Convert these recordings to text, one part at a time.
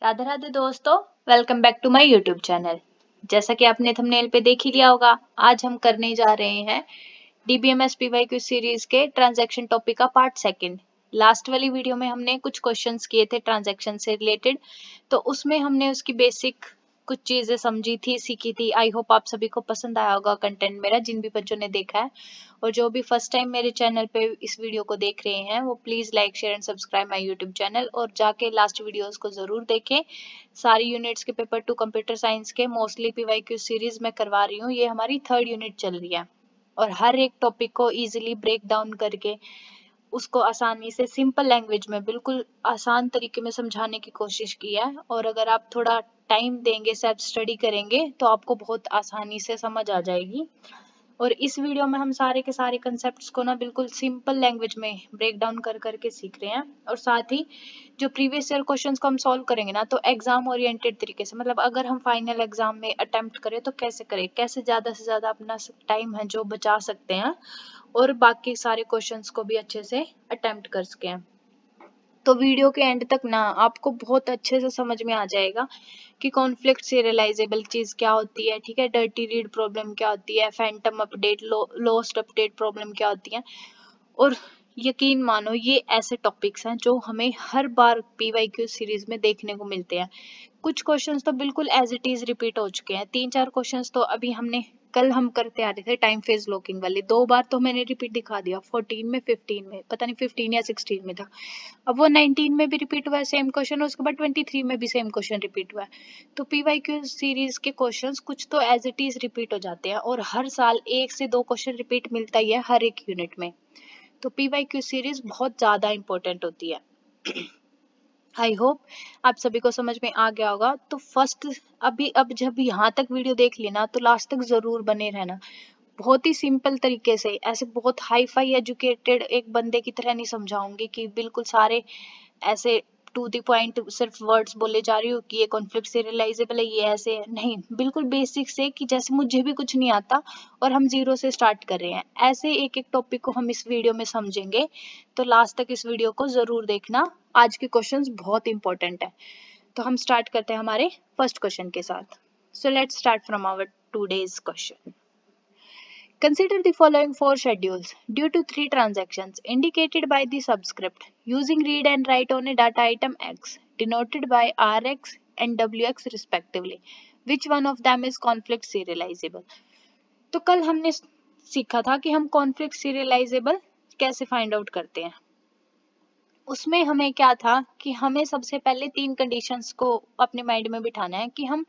राधे राधे दोस्तों, welcome back to my YouTube channel. जैसा कि आपने थंबनेल पे देख ही लिया होगा, आज हम करने जा रहे हैं डीबीएमएस पीवाईक्यू सीरीज के ट्रांजैक्शन टॉपिक का पार्ट सेकंड। लास्ट वाली वीडियो में हमने कुछ क्वेश्चंस किए थे ट्रांजैक्शन से रिलेटेड, तो उसमें हमने उसकी बेसिक कुछ चीजें समझी थी, सीखी थी। आई होप आप सभी को पसंद आया होगा कंटेंट मेरा, जिन भी बच्चों ने देखा है। और जो भी फर्स्ट टाइम मेरे चैनल पे इस वीडियो को देख रहे हैं, वो please like share and subscribe my YouTube channel और जाके लास्ट वीडियोस को जरूर देखें। सारी यूनिट्स के पेपर 2 कंप्यूटर साइंस के मोस्टली पीवाईक्यू सीरीज में करवा रही हूँ। ये हमारी 3rd यूनिट चल रही है और हर एक टॉपिक को इजीली ब्रेक डाउन करके उसको आसानी से सिंपल लैंग्वेज में बिल्कुल आसान तरीके में समझाने की कोशिश की है। और अगर आप थोड़ा टाइम देंगे, सेल्फ स्टडी करेंगे, तो आपको बहुत आसानी से समझ आ जाएगी। और इस वीडियो में हम सारे के सारे कंसेप्ट्स को ना बिल्कुल सिंपल लैंग्वेज में ब्रेक डाउन कर करके सीख रहे हैं। और साथ ही जो प्रीवियस ईयर क्वेश्चंस को हम सॉल्व करेंगे ना, तो एग्जाम ओरिएंटेड तरीके से, मतलब अगर हम फाइनल एग्जाम में अटेम्प्ट करें तो कैसे करें, कैसे ज्यादा से ज्यादा अपना टाइम है जो बचा सकते हैं और बाकी सारे क्वेश्चंस को भी अच्छे से अटेम्प्ट कर सकें। तो वीडियो के एंड तक ना आपको बहुत अच्छे से समझ में आ जाएगा कि कॉन्फ्लिक्ट सीरियलाइजेबल चीज क्या होती है, ठीक है, डर्टी रीड प्रॉब्लम क्या होती है, Phantom update, lost update problem क्या होती है। और यकीन मानो ये ऐसे टॉपिक्स हैं जो हमें हर बार पीवाईक्यू सीरीज में देखने को मिलते हैं। कुछ क्वेश्चंस तो बिल्कुल एज इट इज रिपीट हो चुके हैं। 3-4 क्वेश्चंस तो अभी हमने कल हम करते आ रहे थे टाइम फेज लॉकिंग वाले, 2 बार तो मैंने रिपीट दिखा दिया, 14 में, 15 में, पता नहीं 15 या 16 में था। अब वो 19 में भी रिपीट हुआ है सेम क्वेश्चन, और उसके बाद 23 में भी सेम क्वेश्चन रिपीट हुआ है। तो पीवाईक्यू सीरीज के क्वेश्चंस कुछ तो एज इट इज रिपीट हो जाते हैं और हर साल 1 से 2 क्वेश्चन रिपीट मिलता ही है हर एक यूनिट में। तो पीवाईक्यू सीरीज बहुत ज्यादा इंपॉर्टेंट होती है। आई होप आप सभी को समझ में आ गया होगा। तो फर्स्ट अब जब यहाँ तक वीडियो देख ली ना, तो लास्ट तक जरूर बने रहना। बहुत ही सिंपल तरीके से, ऐसे बहुत हाई फाई एजुकेटेड एक बंदे की तरह नहीं समझाऊंगी कि बिल्कुल सारे ऐसे टू द पॉइंट सिर्फ वर्ड्स बोले जा रही हूँ कि ये कॉन्फ्लिक्ट सीरियलाइजेबल है, ये ऐसे है। नहीं, बिल्कुल बेसिक से, कि जैसे मुझे भी कुछ नहीं आता और हम जीरो से स्टार्ट कर रहे हैं, ऐसे एक एक टॉपिक को हम इस वीडियो में समझेंगे। तो लास्ट तक इस वीडियो को जरूर देखना, आज के क्वेश्चंस बहुत इंपॉर्टेंट है। तो हम स्टार्ट करते हैं हमारे फर्स्ट क्वेश्चन के साथ। So let's start from our today's question. Consider the following 4 schedules due to 3 transactions indicated by the subscript using read and write on a data item X denoted by Rx and Wx respectively. Which one of them is conflict serializable? तो कल हमने सीखा था कि हम conflict serializable कैसे find out करते हैं। उसमें हमें क्या था कि हमें सबसे पहले 3 कंडीशंस को अपने माइंड में बिठाना है कि हम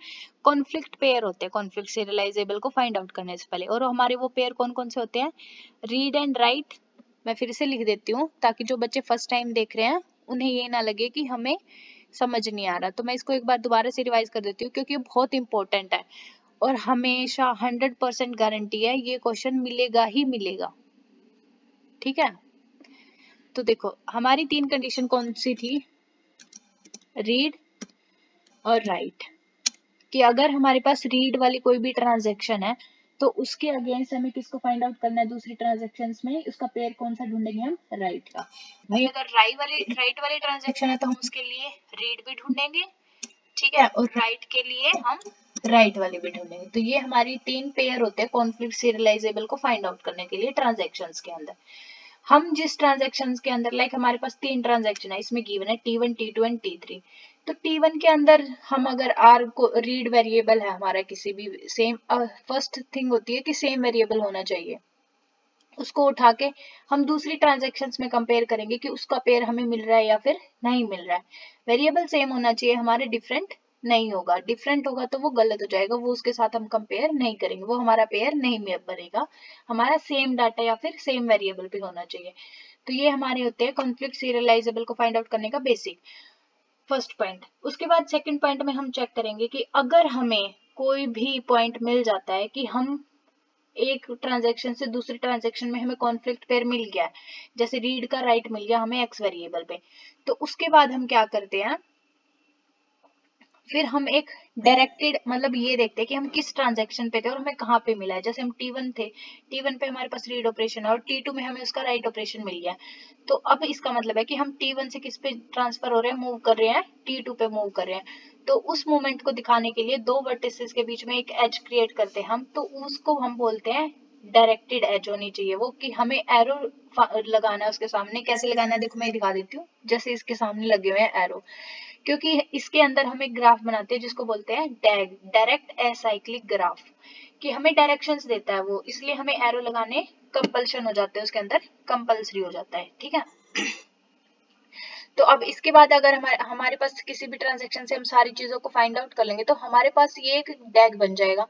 कॉन्फ्लिक्ट पेयर होते हैं कॉन्फ्लिक्ट सीरियलाइजेबल को फाइंड आउट करने से पहले। और हमारे वो पेयर कौन कौन से होते हैं? Read and right. मैं फिर से लिख देती हूँ ताकि जो बच्चे फर्स्ट टाइम देख रहे हैं उन्हें ये ना लगे कि हमें समझ नहीं आ रहा। तो मैं इसको एक बार दोबारा से रिवाइज कर देती हूँ क्योंकि ये बहुत इंपॉर्टेंट है और हमेशा 100% गारंटी है ये क्वेश्चन मिलेगा ही मिलेगा। ठीक है, तो देखो हमारी 3 कंडीशन कौन सी थी? रीड और राइट। कि अगर हमारे पास रीड वाली कोई भी ट्रांजैक्शन है तो उसके अगेंस्ट हमें किसको फाइंड आउट करना है? दूसरी ट्रांजैक्शंस में उसका पेयर कौन सा ढूंढेंगे? हम राइट का। भाई अगर राइट वाली ट्रांजैक्शन है तो हम उसके लिए रीड भी ढूंढेंगे, ठीक है, और राइट के लिए हम राइट वाली भी ढूंढेंगे। तो ये हमारी 3 पेयर होते हैं कॉन्फ्लिक्ट सीरियलाइजेबल को फाइंड आउट करने के लिए ट्रांजैक्शंस के अंदर। हम जिस ट्रांजैक्शन के अंदर, लाइक हमारे पास 3 ट्रांजैक्शन है, इसमें गिवन है T1, T2 एंड T3। तो T1 के अंदर हम अगर R को रीड वेरिएबल है हमारा किसी भी सेम, फर्स्ट थिंग होती है कि सेम वेरिएबल होना चाहिए। उसको उठा के हम दूसरी ट्रांजैक्शंस में कंपेयर करेंगे कि उसका पेयर हमें मिल रहा है या फिर नहीं मिल रहा है। वेरिएबल सेम होना चाहिए हमारे, डिफरेंट नहीं होगा। डिफरेंट होगा तो वो गलत हो जाएगा, वो उसके साथ हम कंपेयर नहीं करेंगे, वो हमारा पेयर नहीं बनेगा। हमारा सेम डाटा या फिर सेम वेरिएबल भी होना चाहिए। तो ये हमारे होते हैं कॉन्फ्लिक्ट सीरियलाइजेबल को फाइंड आउट करने का बेसिक फर्स्ट पॉइंट। उसके बाद सेकंड पॉइंट में हम चेक करेंगे कि अगर हमें कोई भी पॉइंट मिल जाता है कि हम एक ट्रांजैक्शन से दूसरी ट्रांजैक्शन में हमें कॉन्फ्लिक्ट पेयर मिल गया है, जैसे रीड का राइट मिल गया हमें एक्स वेरिएबल पे, तो उसके बाद हम क्या करते हैं? फिर हम एक डायरेक्टेड मतलब ये देखते हैं कि हम किस ट्रांजैक्शन पे थे और हमें कहाँ पे मिला है। जैसे हम T1 थे, T1 पे हमारे पास रीड ऑपरेशन है और T2 में हमें उसका राइट ऑपरेशन मिल गया। तो अब इसका मतलब है कि हम T1 से किस पे ट्रांसफर हो रहे हैं, मूव कर रहे हैं, T2 पे मूव कर रहे हैं। तो उस मूवमेंट को दिखाने के लिए दो वर्टिसेस के बीच में एक एज क्रिएट करते हैं हम, तो उसको हम बोलते हैं डायरेक्टेड एज होनी चाहिए वो, कि हमें एरो लगाना है उसके सामने। कैसे लगाना है देखो मैं दिखा देती हूँ। जैसे इसके सामने लगे हुए हैं एरो, क्योंकि इसके अंदर हम एक ग्राफ बनाते हैं जिसको बोलते हैं डैग, डायरेक्ट एसाइक्लिक ग्राफ, कि हमें डायरेक्शंस देता है वो, इसलिए हमें एरो लगाने कंपल्शन हो जाते हैं, उसके अंदर कंपल्सरी हो जाता है। ठीक है, तो अब इसके बाद अगर हमारे पास किसी भी ट्रांजेक्शन से हम सारी चीजों को फाइंड आउट कर लेंगे तो हमारे पास ये एक डैग बन जाएगा।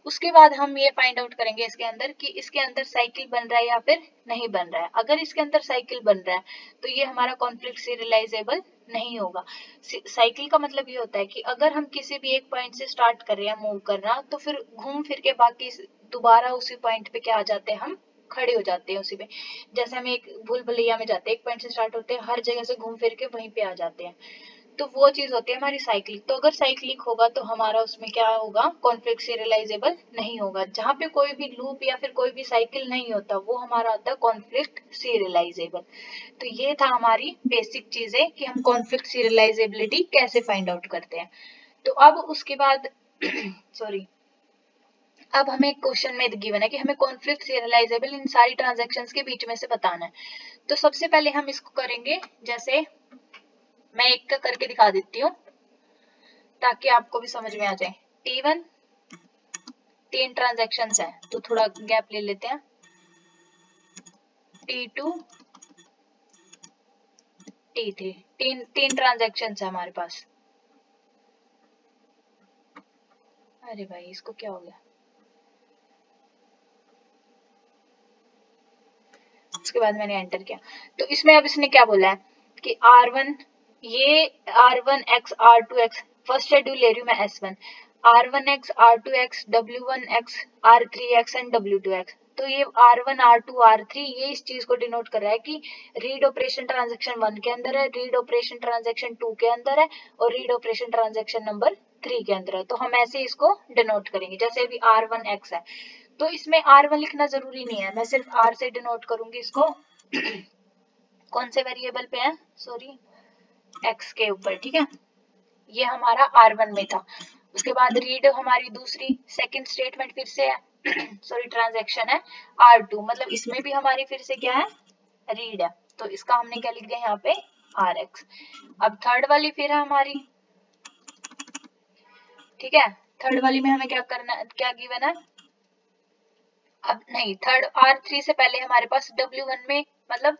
उसके बाद हम ये फाइंड आउट करेंगे इसके अंदर कि इसके अंदर साइकिल बन रहा है या फिर नहीं बन रहा है। अगर इसके अंदर साइकिल बन रहा है तो ये हमारा कॉन्फ्लिक्ट सीरियलाइजेबल नहीं होगा। साइकिल का मतलब ये होता है कि अगर हम किसी भी एक पॉइंट से स्टार्ट कर रहे हैं मूव करना, तो फिर घूम फिर के बाकी दोबारा उसी पॉइंट पे क्या आ जाते हैं, हम खड़े हो जाते हैं उसी पे। जैसे हम एक भूल भुलैया में जाते हैं, एक पॉइंट से स्टार्ट होते हैं, हर जगह से घूम फिर के वहीं पे आ जाते हैं। तो वो चीज होती है हमारी साइक्लिक। तो अगर साइक्लिक होगा तो हमारा उसमें क्या होगा, कॉन्फ्लिक्ट सीरियलाइजेबल नहीं होगा। जहां पे कोई भी लूप या फिर कोई भी साइकिल नहीं होता वो हमारा होता है कॉन्फ्लिक्ट सीरियलाइजेबल। तो ये था हमारी बेसिक चीजें कि हम कॉन्फ्लिक्ट सीरियलाइजेबिलिटी कैसे फाइंड आउट करते हैं। तो अब उसके बाद सॉरी, अब हमें क्वेश्चन में गिवन है कि हमें कॉन्फ्लिक्ट सीरियलाइजेबल इन सारी ट्रांजैक्शंस के बीच में से बताना है। तो सबसे पहले हम इसको करेंगे, जैसे मैं एक का करके दिखा देती हूँ ताकि आपको भी समझ में आ जाए। T1 तीन ट्रांजैक्शंस है तो थोड़ा गैप ले लेते हैं। T2 T3 तीन तीन ट्रांजैक्शंस है हमारे पास। अरे भाई इसको क्या हो गया। उसके बाद मैंने एंटर किया तो इसमें अब इसने क्या बोला है कि R1, ये R1x R2x, फर्स्ट शेड्यूल ले रही हूँ मैं S1, R1x R2x W1x R3x and W2x। तो ये R1 R2 R3 ये इस चीज को डिनोट कर रहा है कि रीड ऑपरेशन ट्रांजैक्शन 1 के अंदर है, रीड ऑपरेशन ट्रांजैक्शन 2 के अंदर है और रीड ऑपरेशन ट्रांजैक्शन नंबर 3 के अंदर है। तो हम ऐसे इसको डिनोट करेंगे। जैसे अभी R1x है तो इसमें R1 लिखना जरूरी नहीं है, मैं सिर्फ R से डिनोट करूंगी इसको। कौन से वेरिएबल पे है, सॉरी X के ऊपर। ठीक है, ये हमारा R1 में था। उसके बाद रीड हमारी दूसरी सेकंड स्टेटमेंट फिर से है सॉरी ट्रांजैक्शन है R2, मतलब इसमें भी हमारी फिर से क्या है, रीड है। तो इसका हमने क्या लिख दिया यहाँ पे RX। अब थर्ड वाली फिर है हमारी, ठीक है, थर्ड वाली में हमें क्या करना, क्या गिवन है, अब नहीं, थर्ड R3 से पहले हमारे पास W1 में मतलब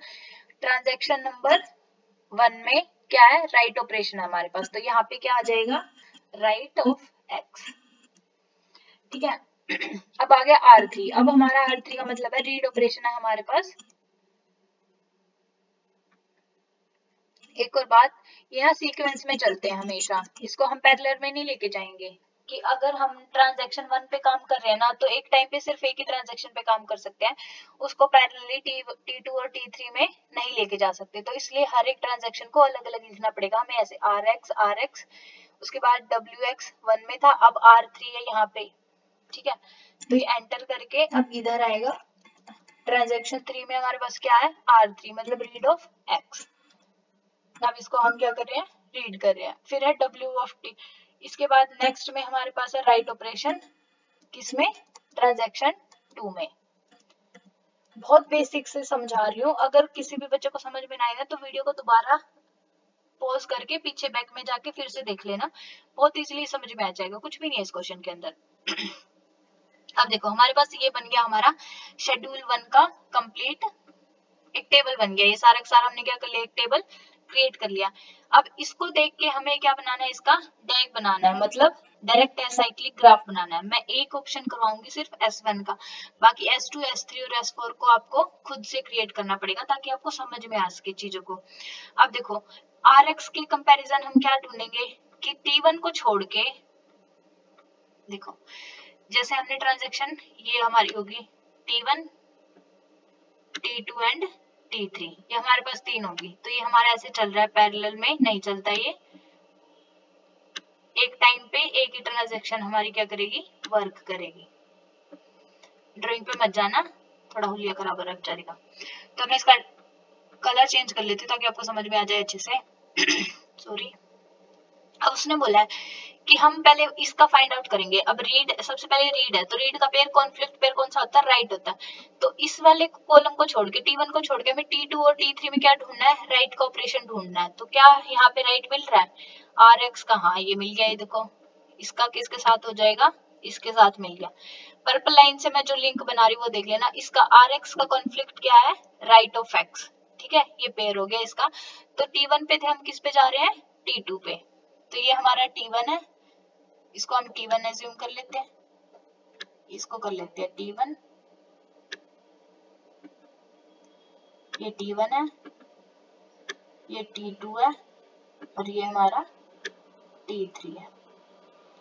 ट्रांजैक्शन नंबर 1 में क्या है, राइट ऑपरेशन है हमारे पास। तो यहाँ पे क्या आ जाएगा, राइट ऑफ X। ठीक है, अब आ गया R3। अब हमारा R3 का मतलब है रीड ऑपरेशन है हमारे पास। एक और बात, यहाँ सीक्वेंस में चलते हैं हमेशा, इसको हम पैरेलल में नहीं लेके जाएंगे कि अगर हम ट्रांजैक्शन 1 पे काम कर रहे हैं ना तो एक टाइम पे सिर्फ एक ही ट्रांजैक्शन पे काम कर सकते हैं, उसको पैरेलली T2 और T3 में नहीं लेके जा सकते। तो इसलिए हर एक ट्रांजैक्शन को अलग अलग लिखना पड़ेगा हमें, ऐसे RX, उसके बाद WX 1 में था, अब R3 है यहाँ पे। ठीक है, तो ये एंटर करके अब इधर आएगा, ट्रांजैक्शन 3 में हमारे पास क्या है, R3 मतलब रीड ऑफ X। अब इसको हम क्या कर रहे हैं, रीड कर रहे हैं। फिर है W ऑफ T। इसके बाद नेक्स्ट में हमारे पास है राइट ऑपरेशन, किसमें, ट्रांजैक्शन 2 में। बहुत बेसिक से समझा रही हूँ, अगर किसी भी बच्चे को समझ में ना आएगा तो वीडियो को दोबारा पॉज करके पीछे बैक में जाके फिर से देख लेना, बहुत इजीली समझ में आ जाएगा, कुछ भी नहीं है इस क्वेश्चन के अंदर। अब देखो हमारे पास ये बन गया हमारा शेड्यूल 1 का कंप्लीट एक टेबल बन गया। ये सारा का सारा हमने क्या कर लिया, एक टेबल क्रिएट कर लिया। अब इसको देख के हमें क्या बनाना है, इसका डैग बनाना है, मतलब डायरेक्ट एसाइक्लिक ग्राफ बनाना है। मैं एक ऑप्शन करवाऊंगी सिर्फ S1 का, बाकी S2, S3 और S4 को आपको खुद से क्रिएट करना पड़ेगा ताकि आपको समझ में आ सके चीजों को। अब देखो RX के कंपैरिजन हम क्या ढूंढेंगे कि T1 को छोड़ के, देखो जैसे हमने ट्रांजैक्शन ये हमारी होगी T1, T2 एंड T3, ये हमारे पास 3 होगी। तो ये हमारा ऐसे चल रहा है, पैरेलल में नहीं चलता ये, एक टाइम पे एक ही ट्रांजैक्शन हमारी क्या करेगी, वर्क करेगी। ड्राइंग पे मत जाना, थोड़ा हुलिया खराब हो रहा है बेचारी का। तो मैं इसका कलर चेंज कर लेती हूँ ताकि आपको समझ में आ जाए अच्छे से। सॉरी। अब उसने बोला है कि हम पहले इसका फाइंड आउट करेंगे। अब रीड, सबसे पहले रीड है, तो रीड का पेयर कॉन्फ्लिक्ट पेयर कौन सा होता है, राइट होता है। तो इस वाले कॉलम को छोड़ के, T1 को छोड़ के हमें T2 और T3 में क्या ढूंढना है, राइट का ऑपरेशन ढूंढना है। तो क्या यहाँ पे राइट मिल रहा है, RX का, हाँ ये मिल गया। ये देखो इसका किसके साथ हो जाएगा, इसके साथ मिल गया। पर्पल लाइन से मैं जो लिंक बना रही हूँ वो देख लेना। इसका RX का कॉन्फ्लिक्ट क्या है, राइट ऑफ X। ठीक है, ये पेयर हो गया इसका। तो T1 पे थे, हम किस पे जा रहे हैं, T2 पे। तो ये हमारा T1 है, इसको हम T1 एज्यूम कर लेते हैं, इसको कर लेते हैं T1, ये T1 है, ये T2 है, और ये हमारा T3 है।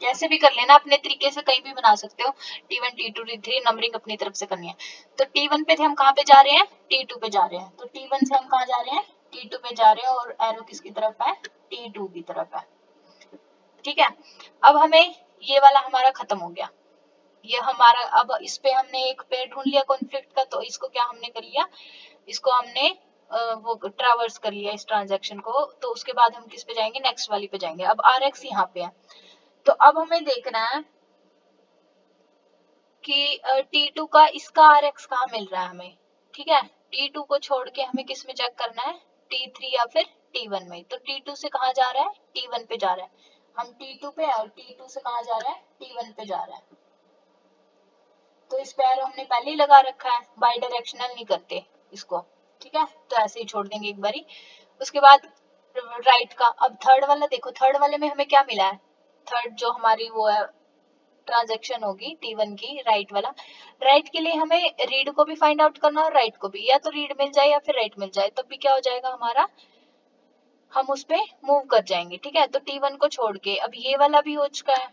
कैसे भी कर लेना, अपने तरीके से कहीं भी बना सकते हो। T1 T2 T3 नंबरिंग अपनी तरफ से करनी है। तो T1 पे थे, हम कहाँ पे जा रहे हैं, T2 पे जा रहे हैं। तो T1 से हम कहाँ जा रहे हैं, T2 पे जा रहे हैं, और एरो किसकी तरफ है, T2 की तरफ है। ठीक है, अब हमें ये वाला हमारा खत्म हो गया। ये हमारा, अब इस पे हमने एक पेयर ढूंढ लिया कॉन्फ्लिक्ट का। तो इसको क्या हमने कर लिया, इसको हमने वो ट्रावर्स कर लिया इस ट्रांजैक्शन को। तो उसके बाद हम किस पे जाएंगे, नेक्स्ट वाली पे जाएंगे। अब RX यहाँ पे है, तो अब हमें देखना है कि T2 का इसका RX कहाँ मिल रहा है हमें। ठीक है, T2 को छोड़ के हमें किस में चेक करना है, T3 या फिर T1 में। तो T2 से कहाँ जा रहा है, T1 पे जा रहा है। हम T2 पे, और T2 से कहाँ जा रहा है, T1 पे जा रहा है। तो इस पे एरो हमने पहले ही लगा रखा है, बाई डायरेक्शनल नहीं करते इसको। ठीक है, तो ऐसे ही छोड़ देंगे एक बारी। उसके बाद राइट का, अब थर्ड वाला देखो, थर्ड वाले में हमें क्या मिला है, थर्ड जो हमारी वो है ट्रांजैक्शन होगी T1 की, राइट वाला। राइट के लिए हमें रीड को भी फाइंड आउट करना और राइट को भी, या तो रीड मिल जाए या फिर राइट मिल जाए, तब भी क्या हो जाएगा हमारा, हम उस पे मूव कर जाएंगे। ठीक है, तो T1 को छोड़ के अब ये वाला भी हो चुका है,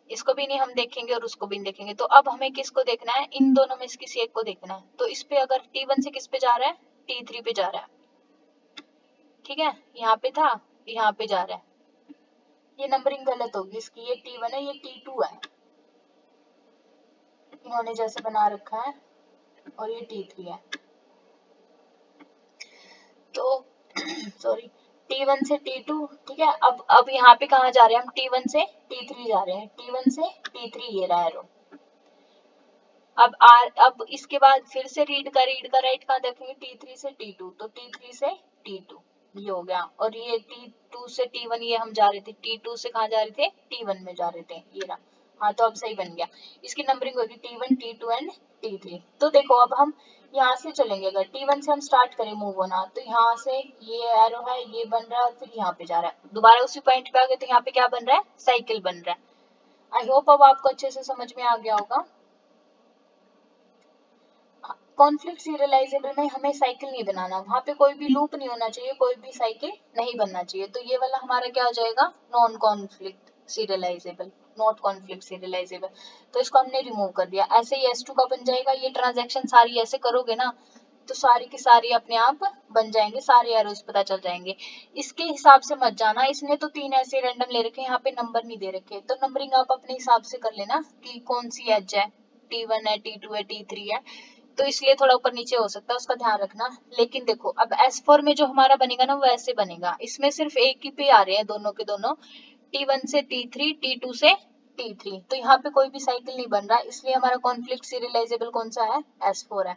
इसको भी नहीं हम देखेंगे और उसको भी नहीं देखेंगे। तो अब हमें किसको देखना है, इन दोनों में से किसी एक को देखना है। तो इस पे अगर T1 से किस पे जा रहा है, T3 पे जा रहा है। ठीक है, यहाँ पे था, यहाँ पे जा रहा है। ये नंबरिंग गलत होगी इसकी, ये T1 है, ये T2 है, इन्होंने जैसे बना रखा है, और ये T3 है। तो सॉरी, T1 से T2। ठीक है, अब यहाँ पे कहाँ जा रहे हैं हम, T1 से T3 जा रहे हैं, T1 से T3 ये रहा एरो। अब इसके बाद फिर से रीड का राइट कहाँ देखेंगे, T3 से T2, तो T3 से T2 ये हो गया। और ये T2 से T1 ये हम जा रहे थे, T2 से कहाँ जा रहे थे, T1 में जा रहे थे, ये रहा। हाँ, तो अब सही बन गया। इसकी नंबरिंग होगी T1 T2 एंड T3। तो देखो अब हम यहाँ से चलेंगे, अगर T1 से हम स्टार्ट करें मूव होना, तो यहाँ से ये एरो है, ये बन रहा है, और फिर यहाँ पे जा रहा है। दोबारा उसी पॉइंट पे आ गए, तो यहाँ पे क्या बन रहा है, साइकिल बन रहा है। आई होप अब आपको अच्छे से समझ में आ गया होगा। कॉन्फ्लिक्ट सीरियलाइजेबल में हमें साइकिल नहीं बनाना, वहां पे कोई भी लूप नहीं होना चाहिए, कोई भी साइकिल नहीं बनना चाहिए। तो ये वाला हमारा क्या हो जाएगा, non conflict serialisable, not conflict serialisable. तो इसको हमने रिमूव कर दिया। ऐसे ही S2 का बन जाएगा। ये ट्रांजैक्शन सारी ऐसे करोगे ना, तो सारी की सारी अपने आप बन जाएंगे, सारे एरोस पता चल जाएंगे। इसके हिसाब से मत जाना, इसने तो 3 ऐसे रैंडम ले रखे, यहाँ पे नंबर नहीं दे रखे। तो नंबरिंग आप अपने हिसाब से कर लेना कि कौन सी एज है, T1 है, T2 है, T3 है। तो इसलिए थोड़ा ऊपर नीचे हो सकता है, उसका ध्यान रखना। लेकिन देखो अब S4 में जो हमारा बनेगा ना, वो ऐसे बनेगा। इसमें सिर्फ एक ही पे आ रहे हैं दोनों के दोनों, T1 से T3, T2 से T3। तो यहाँ पे कोई भी साइकिल नहीं बन रहा, इसलिए हमारा कॉन्फ्लिक्ट सीरियलाइजेबल कौन सा है, S4 है।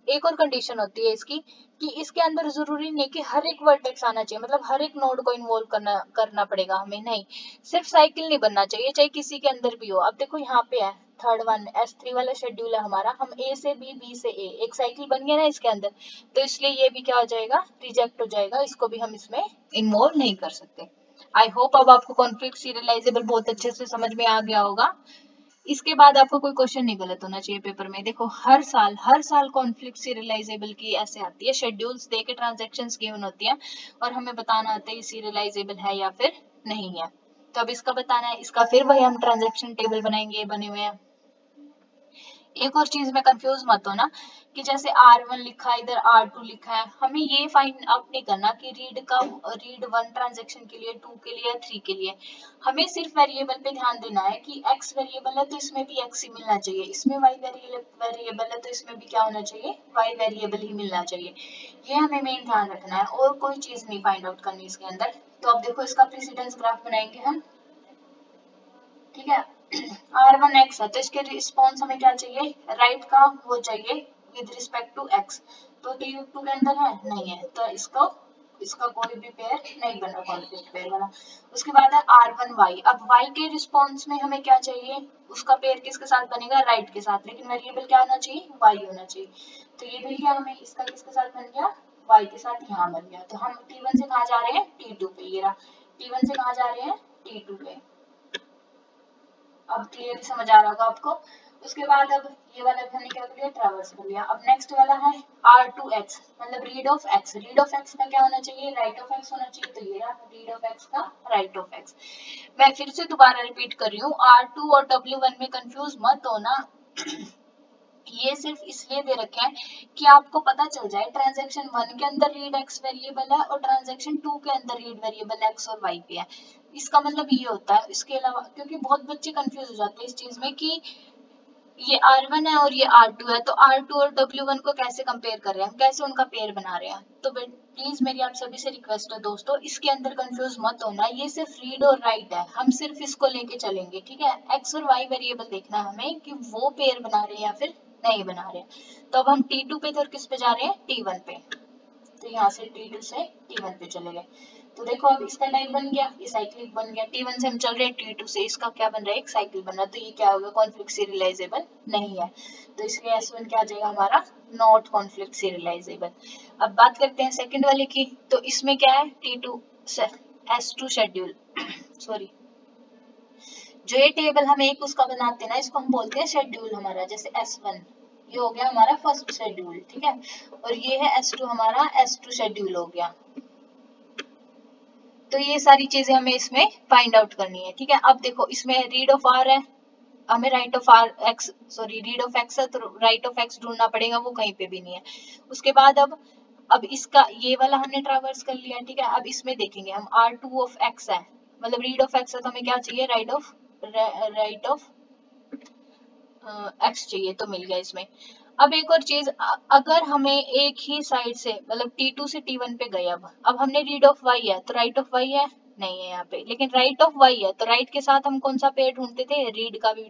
एक और कंडीशन होती है इसकी, कि इसके अंदर जरूरी नहीं कि हर एक वर्टेक्स आना चाहिए, मतलब हर एक नोड को इन्वॉल्व करना पड़ेगा हमें, नहीं। सिर्फ साइकिल नहीं बनना चाहिए, चाहे किसी के अंदर भी हो। अब देखो यहाँ पे है थर्ड वन, S3 वाला शेड्यूल है हमारा, हम A से B, B से A, एक साइकिल बन गया ना इसके अंदर। तो इसलिए ये भी क्या हो जाएगा, रिजेक्ट हो जाएगा, इसको भी हम इसमें इन्वॉल्व नहीं कर सकते। आई होप अब आपको कॉन्फ्लिक्ट सीरियलाइजेबल बहुत अच्छे से समझ में आ गया होगा। इसके बाद आपको कोई क्वेश्चन नहीं गलत होना चाहिए पेपर में। देखो हर साल कॉन्फ्लिक्ट सीरियलाइजेबल की ऐसे आती है, शेड्यूल्स दे के ट्रांजैक्शंस गिवन होती है, और हमें बताना आता है सीरियलाइजेबल है या फिर नहीं है। तो अब इसका बताना है, इसका फिर वही हम ट्रांजैक्शन टेबल बनाएंगे, बने हुए हैं। एक और चीज में कंफ्यूज मत हो ना कि जैसे R1 लिखा है इधर R2 लिखा है, हमें ये फाइंड आउट नहीं करना कि रीड 1 ट्रांजेक्शन के लिए, 2 के लिए या 3 के लिए। हमें सिर्फ वेरिएबल पे ध्यान देना है कि x वेरिएबल है तो इसमें भी x ही मिलना चाहिए, इसमें y वेरिएबल है तो इसमें भी क्या होना चाहिए, y वेरिएबल ही मिलना चाहिए। ये हमें मेन ध्यान रखना है और कोई चीज नहीं फाइंड आउट करनी इसके अंदर। तो अब देखो इसका प्रेसिडेंस ग्राफ बनाएंगे हम, ठीक है। R1 x है तो इसके रिस्पॉन्स हमें क्या चाहिए, राइट का वो चाहिए विद रिस्पेक्ट टू x। तो T2 के अंदर है नहीं है, तो इसका कोई भी पेयर नहीं बन रहा, कॉन्फ्लिक्ट पेयर वाला। उसके बाद है R1y। अब y के रिस्पॉन्स में हमें क्या चाहिए, उसका पेयर किसके साथ बनेगा, राइट के साथ, लेकिन वेरिएबल क्या होना चाहिए, y होना चाहिए। तो ये मिल गया हमें, इसका किसके साथ बन गया, y के साथ यहाँ बन गया। तो हम T1 से कहाँ जा रहे हैं, T2 पे। ये रहा T1 से कहाँ जा रहे हैं, T2 पे। अब क्लियरली समझ आ रहा होगा आपको। उसके बाद अब ये वाला हमने क्या कर लिया, ट्रैवर्स कर लिया। अब नेक्स्ट वाला है R2x, मतलब read of x। Read of x का क्या होना चाहिए, राइट ऑफ x होना चाहिए। तो ये रहा रीड ऑफ x का राइट ऑफ x। मैं फिर से दोबारा रिपीट कर रही हूँ, R2 और W1 में कंफ्यूज मत होना। ये सिर्फ इसलिए दे रखे हैं कि आपको पता चल जाए ट्रांजैक्शन 1 के अंदर रीड x वेरिएबल है और ट्रांजैक्शन 2 के अंदर रीड वेरिएबल x और y पे है। इसका मतलब ये होता है। इसके अलावा क्योंकि बहुत बच्चे कंफ्यूज हो जाते हैं इस चीज में कि ये R1 है और ये R2 है, तो R2 और W1 को कैसे कंपेयर कर रहे हैं हम, कैसे उनका पेयर बना रहे हैं। तो प्लीज मेरी आप सभी से रिक्वेस्ट है दोस्तों, इसके अंदर कंफ्यूज मत होना। ये सिर्फ रीड और राइट है, हम सिर्फ इसको लेके चलेंगे, ठीक है। एक्स और वाई वेरिएबल देखना है हमें कि वो पेयर बना रहे हैं या फिर नहीं बना रहे हैं। तो अब हम T2 पे तो किस पे जा रहे हैं, T1 पे। तो यहाँ से T2 से T1 पे चले गए। तो देखो अब इसका टाइप बन गया, ये साइक्लिक बन गया। T1 से हम चल रहे हैं T2 से, इसका क्या बन रहा है, एक साइकिल बन रहा है। तो ये क्या होगा, कॉन्फ्लिक्ट सीरियलाइजेबल नहीं है। तो इसलिए S1 क्या आ जाएगा हमारा, नॉट कॉन्फ्लिक्ट सीरियलाइजेबल। अब बात करते हैं सेकंड वाले की। तो इसमें क्या है, T2 से S2 शेड्यूल सॉरी, जो ये टेबल हम एक उसका बनाते हैं ना, इसको हम बोलते हैं शेड्यूल हमारा। जैसे S1 ये हो गया हमारा फर्स्ट शेड्यूल, ठीक है। और ये है S2 हमारा S2 शेड्यूल हो गया। तो ये सारी चीजें हमें इसमें फाइंड आउट करनी है, ठीक है। अब देखो इसमें रीड ऑफ आर है, हमें write of R X sorry read of X है, तो राइट ऑफ एक्स ढूंढना पड़ेगा, वो कहीं पे भी नहीं है। उसके बाद अब इसका ये वाला हमने ट्रावर्स कर लिया, ठीक है। अब इसमें देखेंगे हम R2 ऑफ एक्स है, मतलब रीड ऑफ एक्स है, तो हमें क्या चाहिए, राइट ऑफ एक्स चाहिए, तो मिल गया इसमें। अब एक और चीज, अगर हमें एक ही साइड से मतलब T2 से T1 पे गए, अब हमने रीड ऑफ y है तो राइट ऑफ y है नहीं है यहाँ पे, लेकिन राइट ऑफ y है तो राइट के साथ हम कौन सा पेयर ढूंढते थे, रीड का भी।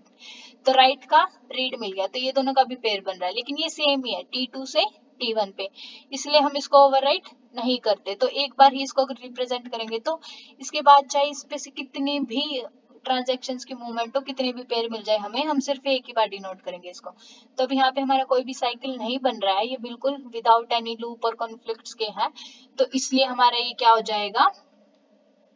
तो राइट का रीड मिल गया, तो ये दोनों का भी पेयर बन रहा है, लेकिन ये सेम ही है T2 से T1 पे, इसलिए हम इसको ओवरराइट नहीं करते। तो एक बार ही इसको रिप्रेजेंट करेंगे, तो इसके बाद चाहे इस पे से कितनी भी ट्रांजेक्शन्स की मूवमेंट हो, कितने भी पेयर मिल जाए हमें, हम सिर्फ एक ही बार डिनोट करेंगे इसको। तो अब यहाँ पे हमारा कोई भी साइकिल नहीं बन रहा है, ये बिल्कुल विदाउट एनी लूप और कॉन्फ्लिक्ट्स के हैं। तो इसलिए हमारा ये क्या हो जाएगा,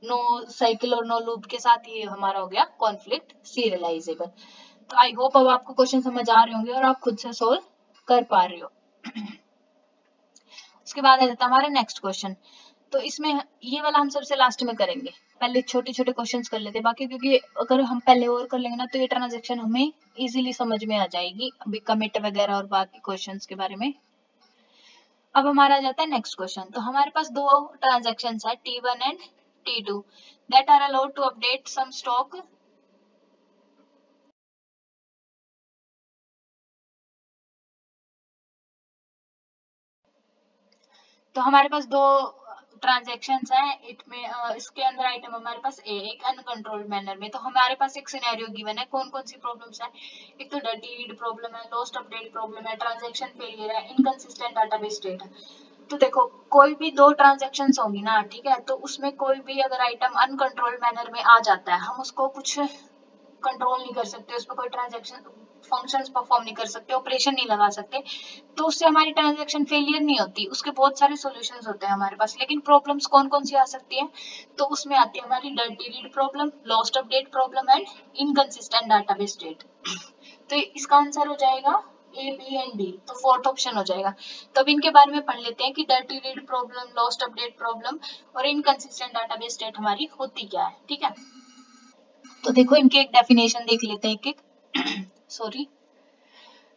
नो साइकिल और नो लूप के साथ ये हमारा हो गया कॉन्फ्लिक्ट सीरियलाइजेबल। तो आई होप अब आपको क्वेश्चन समझ आ रहे होंगे और आप खुद से सोल्व कर पा रहे हो। उसके बाद आ जाता है हमारा नेक्स्ट क्वेश्चन। तो इसमें ये वाला हम सबसे लास्ट में करेंगे, पहले छोटे छोटे क्वेश्चंस कर लेते हैं बाकी, क्योंकि अगर हम पहले और कर लेंगे ना तो ये ट्रांजैक्शन हमें इजीली समझ में आ जाएगी, अभी कमिट वगैरह और बाकी क्वेश्चंस के बारे में। अब हमारा आ जाता है नेक्स्ट क्वेश्चन। तो हमारे पास दो ट्रांजैक्शंस है T1 and T2 that are allowed to update some stock तो हमारे पास दो ट्रांजैक्शंस हैं, इसके अंदर आइटम हमारे पास एक अनकंट्रोल्ड मैनर में। तो हमारे पास एक सिनेरियो गिवन है, कौन कौन सी प्रॉब्लम्स है, एक तो डर्टी रीड प्रॉब्लम है, लॉस्ट अपडेट प्रॉब्लम है, ट्रांजैक्शन फेलियर है, इनकंसिस्टेंट डाटाबेस स्टेट है। तो देखो कोई भी दो ट्रांजैक्शंस होंगी ना, ठीक है, तो उसमें कोई भी अगर आइटम अनकंट्रोल्ड मैनर में आ जाता है, हम उसको कुछ कंट्रोल नहीं कर सकते, उस पर कोई ट्रांजैक्शन फंक्शंस परफॉर्म नहीं कर सकते, ऑपरेशन नहीं लगा सकते, तो उससे हमारी ट्रांजैक्शन फेलियर नहीं होती। उसके बहुत सारे सॉल्यूशंस होते हैं हमारे पास, लेकिन प्रॉब्लम्स कौन कौन सी आ सकती है, तो उसमें आती है हमारी dirty read problem, lost update problem and inconsistent database state. तो इसका आंसर हो जाएगा ए, बी एंड डी, तो फोर्थ ऑप्शन हो जाएगा। तो अब इनके बारे में पढ़ लेते हैं कि dirty read problem, lost update problem और इनकंसिस्टेंट डाटाबेस स्टेट हमारी होती क्या है, ठीक है। तो देखो इनके एक डेफिनेशन देख लेते हैं एक एक sorry.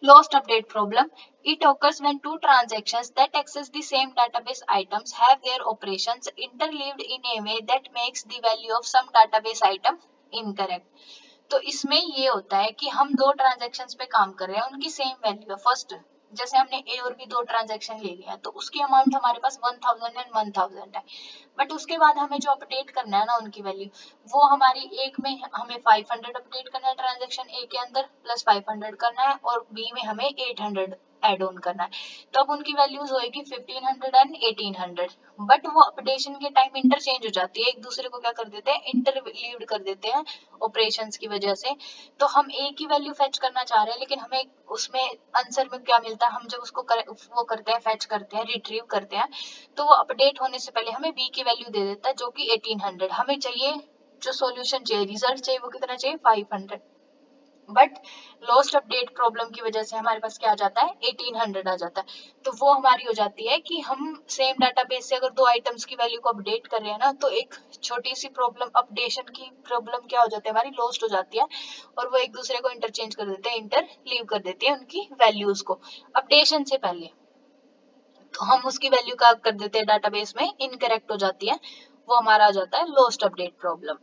Lost update problem. It occurs when two transactions that access the same database items have their operations interleaved in a way that makes the value of some database item incorrect. तो इसमें ये होता है कि हम दो transactions पे काम कर रहे हैं, उनकी सेम वैल्यू है। फर्स्ट जैसे हमने ए और बी दो ट्रांजेक्शन ले लिया तो उसकी अमाउंट हमारे पास 1000 एंड 1000 है, बट उसके बाद हमें जो अपडेट करना है ना उनकी वैल्यू, वो हमारी एक में हमें 500 अपडेट करना है ट्रांजेक्शन ए के अंदर, प्लस 500 करना है, और बी में हमें 800 एड ऑन करना है। तो अब उनकी वैल्यूज होगी 1500 एंड 1800, बट वो अपडेशन के टाइम इंटरचेंज हो जाती है, एक दूसरे को क्या कर देते हैं, इंटरलीव्ड कर देते हैं ऑपरेशंस की वजह से। तो हम ए की वैल्यू फेच करना चाह रहे हैं, लेकिन हमें उसमें आंसर में क्या मिलता है, हम जब उसको वो करते हैं, फेच करते हैं, रिट्रीव करते हैं, तो वो अपडेट होने से पहले हमें बी की वैल्यू दे देता है जो कि 1800। हमें चाहिए जो सॉल्यूशन चाहिए, रिजल्ट चाहिए, वो कितना चाहिए, 500, बट लॉस्ट अपडेट प्रॉब्लम की वजह से हमारे पास क्या आ जाता है, 1800 आ जाता है। तो वो हमारी हो जाती है कि हम सेम डाटाबेस से अगर दो आइटम्स की वैल्यू को अपडेट कर रहे हैं ना, तो एक छोटी सी प्रॉब्लम, अपडेशन की प्रॉब्लम क्या हो जाती है, हमारी लॉस्ट हो जाती है, और वो एक दूसरे को इंटरचेंज कर देते हैं, इंटरलीव कर देती है उनकी वैल्यूज को अपडेशन से पहले। तो हम उसकी वैल्यू क्या कर देते हैं, डाटाबेस में इनकरेक्ट हो जाती है, वो हमारा आ जाता है लॉस्ट अपडेट प्रॉब्लम।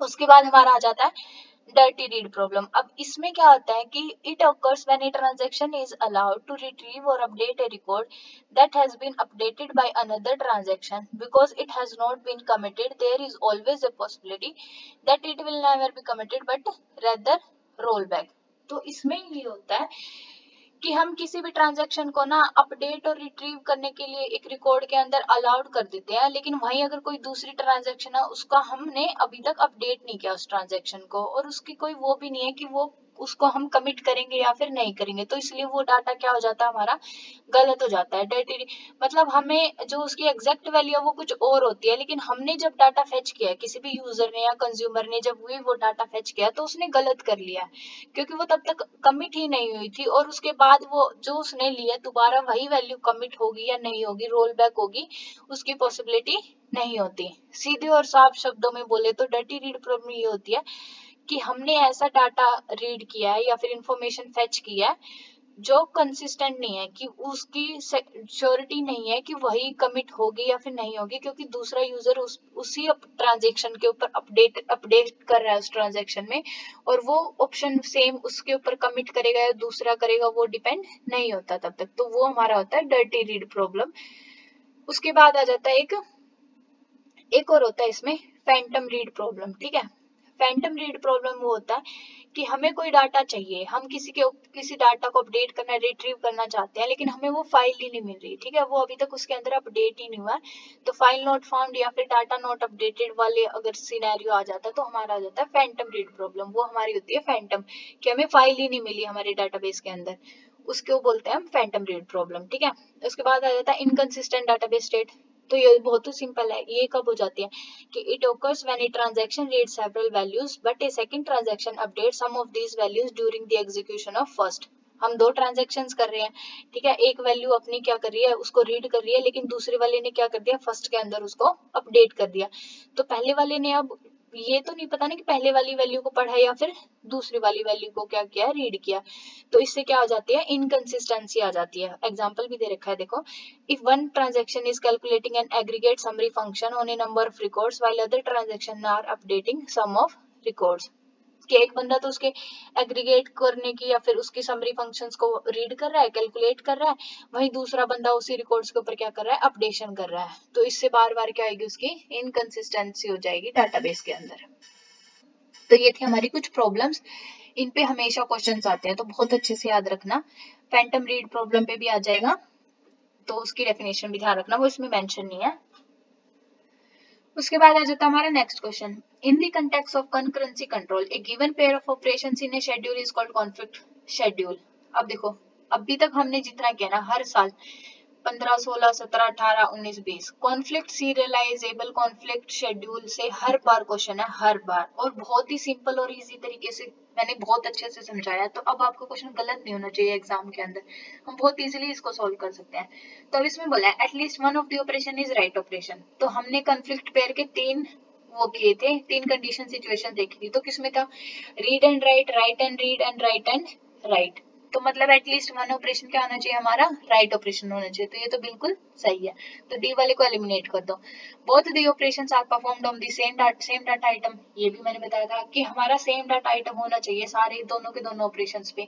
उसके बाद हमारा आ जाता है डर्टी रीड प्रॉब्लम। अब इसमें क्या होता है कि it occurs when a transaction is allowed to retrieve or update a record that has been updated by another transaction because it has not been committed. There is always a possibility that it will never be committed but rather roll back. तो इसमें ये होता है कि हम किसी भी transaction को ना अपडेट और रिट्रीव करने के लिए एक रिकॉर्ड के अंदर अलाउड कर देते हैं, लेकिन वहीं अगर कोई दूसरी ट्रांजैक्शन है उसका हमने अभी तक अपडेट नहीं किया उस ट्रांजैक्शन को, और उसकी कोई वो भी नहीं है कि वो उसको हम कमिट करेंगे या फिर नहीं करेंगे, तो इसलिए वो डाटा क्या हो जाता है, हमारा गलत हो जाता है। डर्टी मतलब हमें जो उसकी एग्जैक्ट वैल्यू है वो कुछ और होती है, लेकिन हमने जब डाटा फेच किया है, किसी भी यूजर ने या कंज्यूमर ने जब वो डाटा फेच किया तो उसने गलत कर लिया है, क्योंकि वो तब तक कमिट ही नहीं हुई थी, और उसके बाद वो जो उसने लिया दोबारा वही वैल्यू कमिट होगी या नहीं होगी, रोल बैक होगी, उसकी पॉसिबिलिटी नहीं होती। सीधे और साफ शब्दों में बोले तो डर्टी रीड प्रॉब्लम ये होती है कि हमने ऐसा डाटा रीड किया है या फिर इंफॉर्मेशन फेच किया है जो कंसिस्टेंट नहीं है, कि उसकी श्योरिटी नहीं है कि वही कमिट होगी या फिर नहीं होगी, क्योंकि दूसरा यूजर उसी ट्रांजेक्शन के ऊपर अपडेट कर रहा है उस ट्रांजेक्शन में, और वो ऑप्शन सेम उसके ऊपर कमिट करेगा या दूसरा करेगा वो डिपेंड नहीं होता तब तक। तो वो हमारा होता है डर्टी रीड प्रॉब्लम। उसके बाद आ जाता है एक और होता है इसमें फैंटम रीड प्रॉब्लम। ठीक है, फैंटम रीड प्रॉब्लम वो होता है कि हमें कोई डाटा चाहिए, हम किसी डाटा को अपडेट करना, रिट्रीव करना चाहते हैं, लेकिन हमें वो फाइल ही नहीं मिल रही। ठीक है, वो अभी तक उसके अंदर अपडेट ही नहीं हुआ, तो फाइल नॉट फाउंड या फिर डाटा नॉट अपडेटेड वाले अगर सिनेरियो आ जाता है तो हमारा आ जाता है फैंटम रीड प्रॉब्लम। वो हमारी होती है फैंटम, कि हमें फाइल ही नहीं मिली हमारे डाटाबेस के अंदर, उसको बोलते हैं हम फैंटम रीड प्रॉब्लम। ठीक है, उसके बाद आ जाता है इनकंसिस्टेंट डाटाबेस स्टेट। तो ये बहुत ही सिंपल है, ये कब हो जाती है कि it occurs when a transaction reads several values but a second transaction updates some of these values during the execution of first। हम दो ट्रांजेक्शन्स कर रहे हैं, ठीक है, एक वैल्यू अपनी क्या कर रही है, उसको रीड कर रही है, लेकिन दूसरे वाले ने क्या कर दिया, फर्स्ट के अंदर उसको अपडेट कर दिया। तो पहले वाले ने अब ये तो नहीं पता ना कि पहले वाली वैल्यू को पढ़ा या फिर दूसरी वाली वैल्यू को क्या किया, रीड किया। तो इससे क्या आ जाती है, इनकंसिस्टेंसी आ जाती है। एग्जाम्पल भी दे रखा है, देखो, if one transaction is calculating an aggregate summary function on a number of records while other transactions are updating sum of records, कि एक बंदा तो उसके एग्रीगेट करने की या फिर उसकी समरी फंक्शंस को रीड कर रहा है, कैलकुलेट कर रहा है, वहीं दूसरा बंदा उसी रिकॉर्ड्स के ऊपर क्या कर रहा है, अपडेशन कर रहा है। तो इससे बार बार क्या आएगी, उसकी इनकंसिस्टेंसी हो जाएगी डाटाबेस के अंदर। तो ये थी हमारी कुछ प्रॉब्लम्स, इन पे हमेशा क्वेश्चंस आते हैं, तो बहुत अच्छे से याद रखना। फैंटम रीड प्रॉब्लम पे भी आ जाएगा, तो उसकी डेफिनेशन भी ध्यान रखना, वो इसमें मेंशन नहीं है। उसके बाद आ जाता है हमारा next question. In the context of concurrency control A given pair of operations in A schedule is called conflict schedule. अब देखो, अभी तक हमने जितना किया ना, हर साल 15, 16, 17, 18, 19, 20 कॉन्फ्लिक्ट सीरियलाइजेबल कॉन्फ्लिक्ट शेड्यूल से हर बार क्वेश्चन है, हर बार, और बहुत ही सिंपल और इजी तरीके से मैंने बहुत अच्छे से समझाया। तो अब आपको क्वेश्चन गलत नहीं होना चाहिए एग्जाम के अंदर, हम बहुत इजीली इसको सॉल्व कर सकते हैं। तो अब इसमें बोला है at least one of the operation is write operation. तो हमने कॉन्फ्लिक्ट पेयर के तीन वो किए थे, तीन कंडीशन सिचुएशन देखी थी। तो किसमें था, read and right, right and read and right and right. तो मतलब एटलीस्ट वन ऑपरेशन क्या होना चाहिए हमारा, राइट ऑपरेशन होना चाहिए। तो ये तो बिल्कुल सही है। तो डी वाले को एलिमिनेट कर दो। Both the operations are performed on the same data item, ये भी मैंने बताया था कि हमारा सेम डाटा आइटम होना चाहिए सारे दोनों के दोनों ऑपरेशंस पे।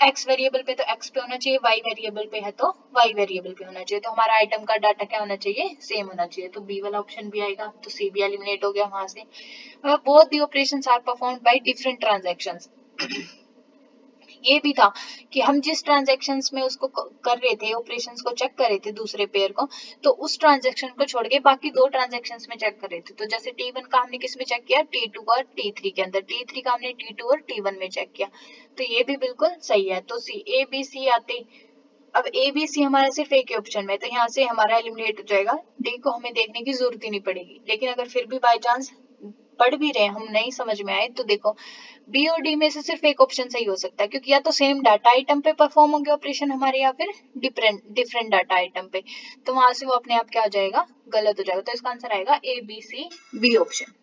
एक्स वेरिएबल पे तो एक्स पे होना चाहिए, वाई वेरिएबल पे है तो वाई वेरिएबल पे होना चाहिए। तो हमारा आइटम का डाटा क्या होना चाहिए, सेम होना चाहिए। तो बी वाला ऑप्शन भी आएगा। तो सी भी एलिमिनेट हो गया वहां से। Both the operations are performed by different transactions. ये भी था कि हम जिस ट्रांजेक्शन्स में उसको कर रहे थे, ऑपरेशंस को चेक कर रहे थे दूसरे पेयर को, तो उस ट्रांजेक्शन को छोड़ के बाकी दो ट्रांजेक्शन्स में चेक कर रहे थे। तो जैसे T1 का हमने किस में चेक किया, T2 और T3 के अंदर, T3 का हमने T2 और T1 में चेक किया। तो ये भी बिल्कुल सही है। तो सी ए बी सी आते। अब ए बी सी हमारा सिर्फ एक ही ऑप्शन में, तो यहाँ से हमारा एलिमिनेट हो जाएगा। डी को हमें देखने की जरूरत ही नहीं पड़ेगी। लेकिन अगर फिर भी बाई चांस पढ़ भी रहे हम नहीं समझ में आए, तो देखो बी और डी में से सिर्फ एक ऑप्शन सही हो सकता है, क्योंकि या तो सेम डाटा आइटम पे परफॉर्म होंगे ऑपरेशन हमारे, या फिर डिफरेंट डिफरेंट डाटा आइटम पे। तो वहां से वो अपने आप क्या हो जाएगा, गलत हो जाएगा। तो इसका आंसर आएगा A B C B option.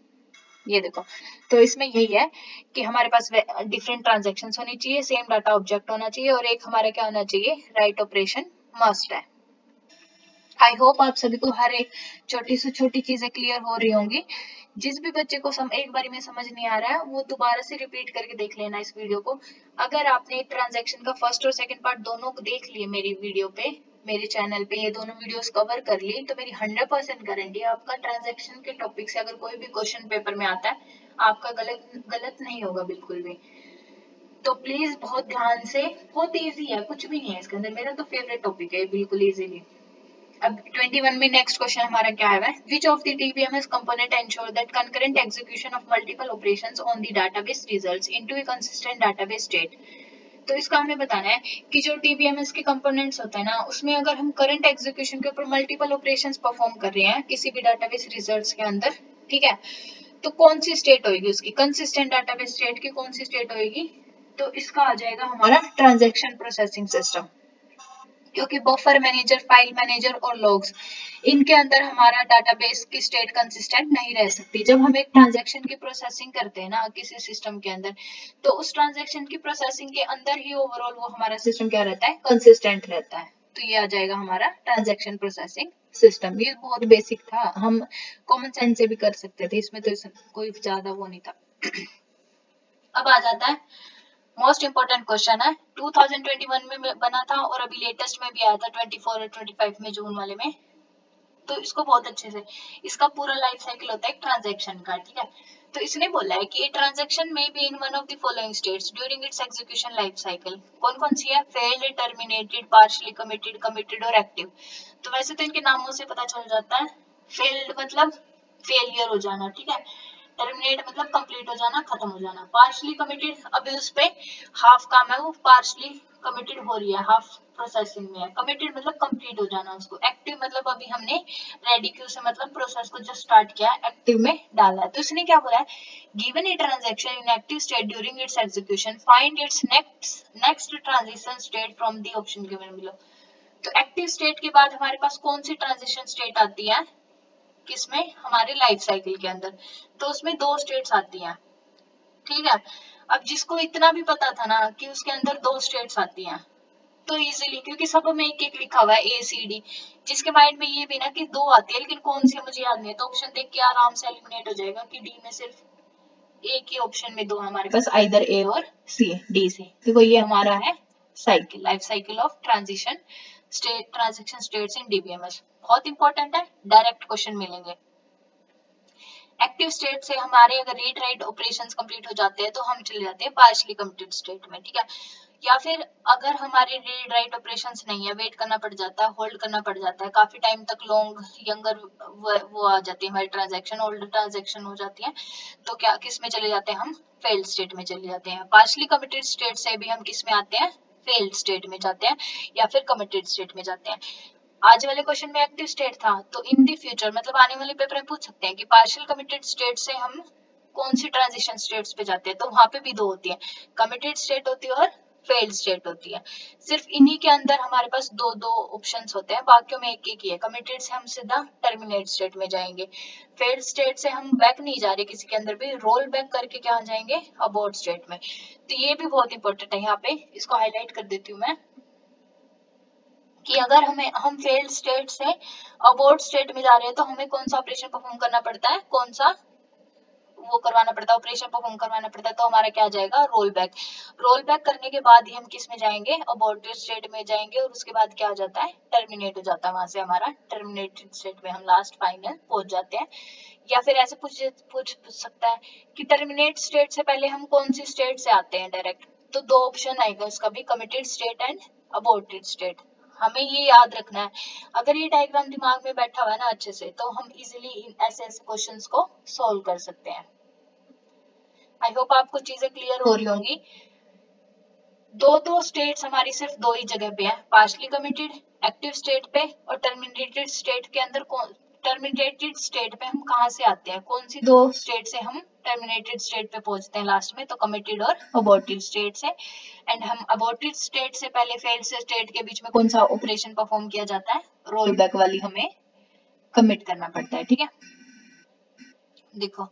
ये देखो, तो इसमें यही है कि हमारे पास डिफरेंट ट्रांजेक्शन्स होनी चाहिए, सेम डाटा ऑब्जेक्ट होना चाहिए, और एक हमारा क्या होना चाहिए, राइट ऑपरेशन मस्ट है। आई होप आप सभी को हर एक छोटी से छोटी चीजें क्लियर हो रही होंगी। जिस भी बच्चे को एक बारी में समझ नहीं आ रहा है, वो दोबारा से रिपीट करके देख लेना इस वीडियो को। अगर आपने ट्रांजैक्शन का फर्स्ट और सेकंड पार्ट दोनों को देख लिए मेरी वीडियो पे, मेरे चैनल पे ये दोनों वीडियोस कवर कर ली, तो मेरी 100% गारंटी है आपका ट्रांजैक्शन के टॉपिक से अगर कोई भी क्वेश्चन पेपर में आता है, आपका गलत गलत नहीं होगा बिल्कुल भी। तो प्लीज बहुत ध्यान से, बहुत इजी है, कुछ भी नहीं है इसके अंदर, मेरा तो फेवरेट टॉपिक है बिल्कुल इजीली। अब 21 में नेक्स्ट क्वेश्चन हमारा क्या है, which of the DBMS component ensure that concurrent execution of multiple operations on the database results into a consistent database state। तो इसका हमें बताना है कि जो DBMS के कंपोनेंट्स होते हैं ना, उसमें अगर हम करंट एग्जीक्यूशन के ऊपर मल्टीपल ऑपरेशंस परफॉर्म कर रहे हैं किसी भी डाटाबेस रिजल्ट्स के अंदर, ठीक है, तो कौन सी स्टेट होगी उसकी, कंसिस्टेंट डाटाबेस स्टेट की कौन सी स्टेट होगी। तो इसका आ जाएगा हमारा ट्रांजैक्शन प्रोसेसिंग सिस्टम। क्योंकि बफर मैनेजर, फाइल मैनेजर और लॉग्स, इनके अंदर हमारा डाटाबेस की स्टेट कंसिस्टेंट नहीं रह सकती। जब हम एक ट्रांजैक्शन की प्रोसेसिंग करते हैं ना किसी सिस्टम के अंदर, तो उस ट्रांजैक्शन की प्रोसेसिंग के अंदर ही ओवरऑल वो हमारा सिस्टम क्या रहता है, कंसिस्टेंट रहता है। तो ये आ जाएगा हमारा ट्रांजैक्शन प्रोसेसिंग सिस्टम। ये बहुत बेसिक था, हम कॉमन सेंस से भी कर सकते थे, इसमें तो कोई ज्यादा वो नहीं था। अब आ जाता है मोस्ट इंपोर्टेंट क्वेश्चन है, 2021 में बना था और अभी लेटेस्ट में भी आया था 24 और 25 में, जून वाले में। तो इसको बहुत अच्छे से, इसका पूरा लाइफ साइकिल होता है एक ट्रांजैक्शन का, ठीक है। तो इसने बोला है कि ट्रांजैक्शन में be in one of the following states during its execution life cycle. कौन कौन सी है, failed, terminated, partially committed, committed और एक्टिव। तो वैसे तो इनके नामों से पता चल जाता है, फेल्ड मतलब फेलियर हो जाना, ठीक है। टर्मिनेट मतलब कंप्लीट हो जाना, खत्म हो जाना। पार्शली कमिटेड, अभी उस पे हाफ काम है, वो पार्शली कमिटेड हो रही है, हाफ प्रोसेसिंग में है। कमिटेड मतलब कंप्लीट हो जाना उसको। एक्टिव मतलब अभी हमने रेडी क्यू से मतलब प्रोसेस को जस्ट स्टार्ट किया, एक्टिव में डाला है। तो इसने क्या बोला है, given a transaction in active state during its execution, find its next transition state from the option given below. तो एक्टिव स्टेट के बाद हमारे पास कौन सी ट्रांजिशन स्टेट आती है, किसमें, हमारे लाइफ साइकिल के अंदर। तो उसमें दो स्टेट्स आती हैं, ठीक है। अब जिसको इतना भी पता था ना कि उसके अंदर दो स्टेट्स आती हैं, तो इजीली, क्योंकि सब में एक एक लिखा हुआ है ए सी डी, जिसके माइंड में ये भी ना कि दो आती है लेकिन कौन सी मुझे याद नहीं है, तो ऑप्शन देख के आराम से एलिमिनेट हो जाएगा कि डी में सिर्फ एक ही ऑप्शन में दो हमारे पास, आइदर ए और सी, डी से। देखो ये हमारा है cycle, life cycle of transition state, transition states in DBMS. बहुत इंपॉर्टेंट है, डायरेक्ट क्वेश्चन मिलेंगे। एक्टिव स्टेट से हमारे अगर रीड राइट ऑपरेशंस कंप्लीट हो जाते हैं तो हम चले जाते हैं पार्शियली कंप्लीट स्टेट में, ठीक है। या फिर अगर हमारे रीड राइट ऑपरेशंस नहीं है, वेट करना पड़ जाता है, होल्ड करना पड़ जाता है काफी टाइम तक, लॉन्ग यंगर वो आ जाती है हमारी ट्रांजैक्शन, ओल्ड ट्रांजैक्शन हो जाती है, तो क्या किस में चले जाते हैं हम, फेल्ड स्टेट में चले जाते हैं। पार्शियली कमिटेड स्टेट से भी हम किस में आते हैं, फेल्ड स्टेट में जाते हैं, या फिर कमिटेड स्टेट में जाते हैं। आज वाले क्वेश्चन में एक्टिव स्टेट था, तो इन दी फ्यूचर मतलब आने वाले पेपर में पूछ सकते हैं कि पार्शियल कमिटेड स्टेट से हम कौन सी ट्रांजिशन स्टेट्स पे जाते हैं, तो वहां पे भी दो होती है, कमिटेड स्टेट होती है और फेल्ड स्टेट होती है। सिर्फ इन्हीं के अंदर हमारे पास दो दो ऑप्शंस होते हैं, बाकियों में एक एक ही है। कमिटेड से हम सीधा टर्मिनेट स्टेट में जाएंगे, फेल्ड स्टेट से हम बैक नहीं जा रहे किसी के अंदर भी, रोल बैक करके क्या जाएंगे, अबॉर्ट स्टेट में। तो ये भी बहुत इंपॉर्टेंट है, यहाँ पे इसको हाईलाइट कर देती हूँ मैं कि अगर हम फेल्ड स्टेट से अबॉर्ट स्टेट में जा रहे हैं तो हमें कौन सा ऑपरेशन परफॉर्म करना पड़ता है, कौन सा वो करवाना पड़ता है, ऑपरेशन परफॉर्म करवाना पड़ता है। तो हमारा क्या जाएगा, रोल बैक। रोल बैक करने के बाद ही हम किस में जाएंगे, अबॉर्टेड स्टेट में जाएंगे, और उसके बाद क्या हो जाता है, टर्मिनेट हो जाता है। वहां से हमारा टर्मिनेटेड स्टेट में हम लास्ट फाइनल पहुंच जाते हैं। या फिर ऐसे पूछ सकता है कि टर्मिनेट स्टेट से पहले हम कौन सी स्टेट से आते हैं डायरेक्ट। तो दो ऑप्शन आएगा उसका भी, committed state and aborted state. हमें ये याद रखना है। अगर ये डायग्राम दिमाग में बैठा हुआ है ना अच्छे से, तो हम इजीली ऐसे ऐसे क्वेश्चंस को सॉल्व कर सकते हैं। आई होप आपको चीजें क्लियर हो रही होंगी। दो स्टेट्स हमारी सिर्फ दो ही जगह पे है, पार्शली कमिटेड एक्टिव स्टेट पे, और टर्मिनेटेड स्टेट के अंदर टर्मिनेटेड स्टेट पे हम कहाँ से आते हैं, कौन सी दो स्टेट से हम टर्मिनेटेड स्टेट पे पहुंचते हैं लास्ट में, तो कमिटेड और अबॉर्टेड स्टेट से। एंड हम अबॉर्टेड स्टेट से पहले फेल्ड स्टेट के बीच में कौन सा ऑपरेशन परफॉर्म किया जाता है, रोल बैक वाली हमें कमिट करना पड़ता है। ठीक है, देखो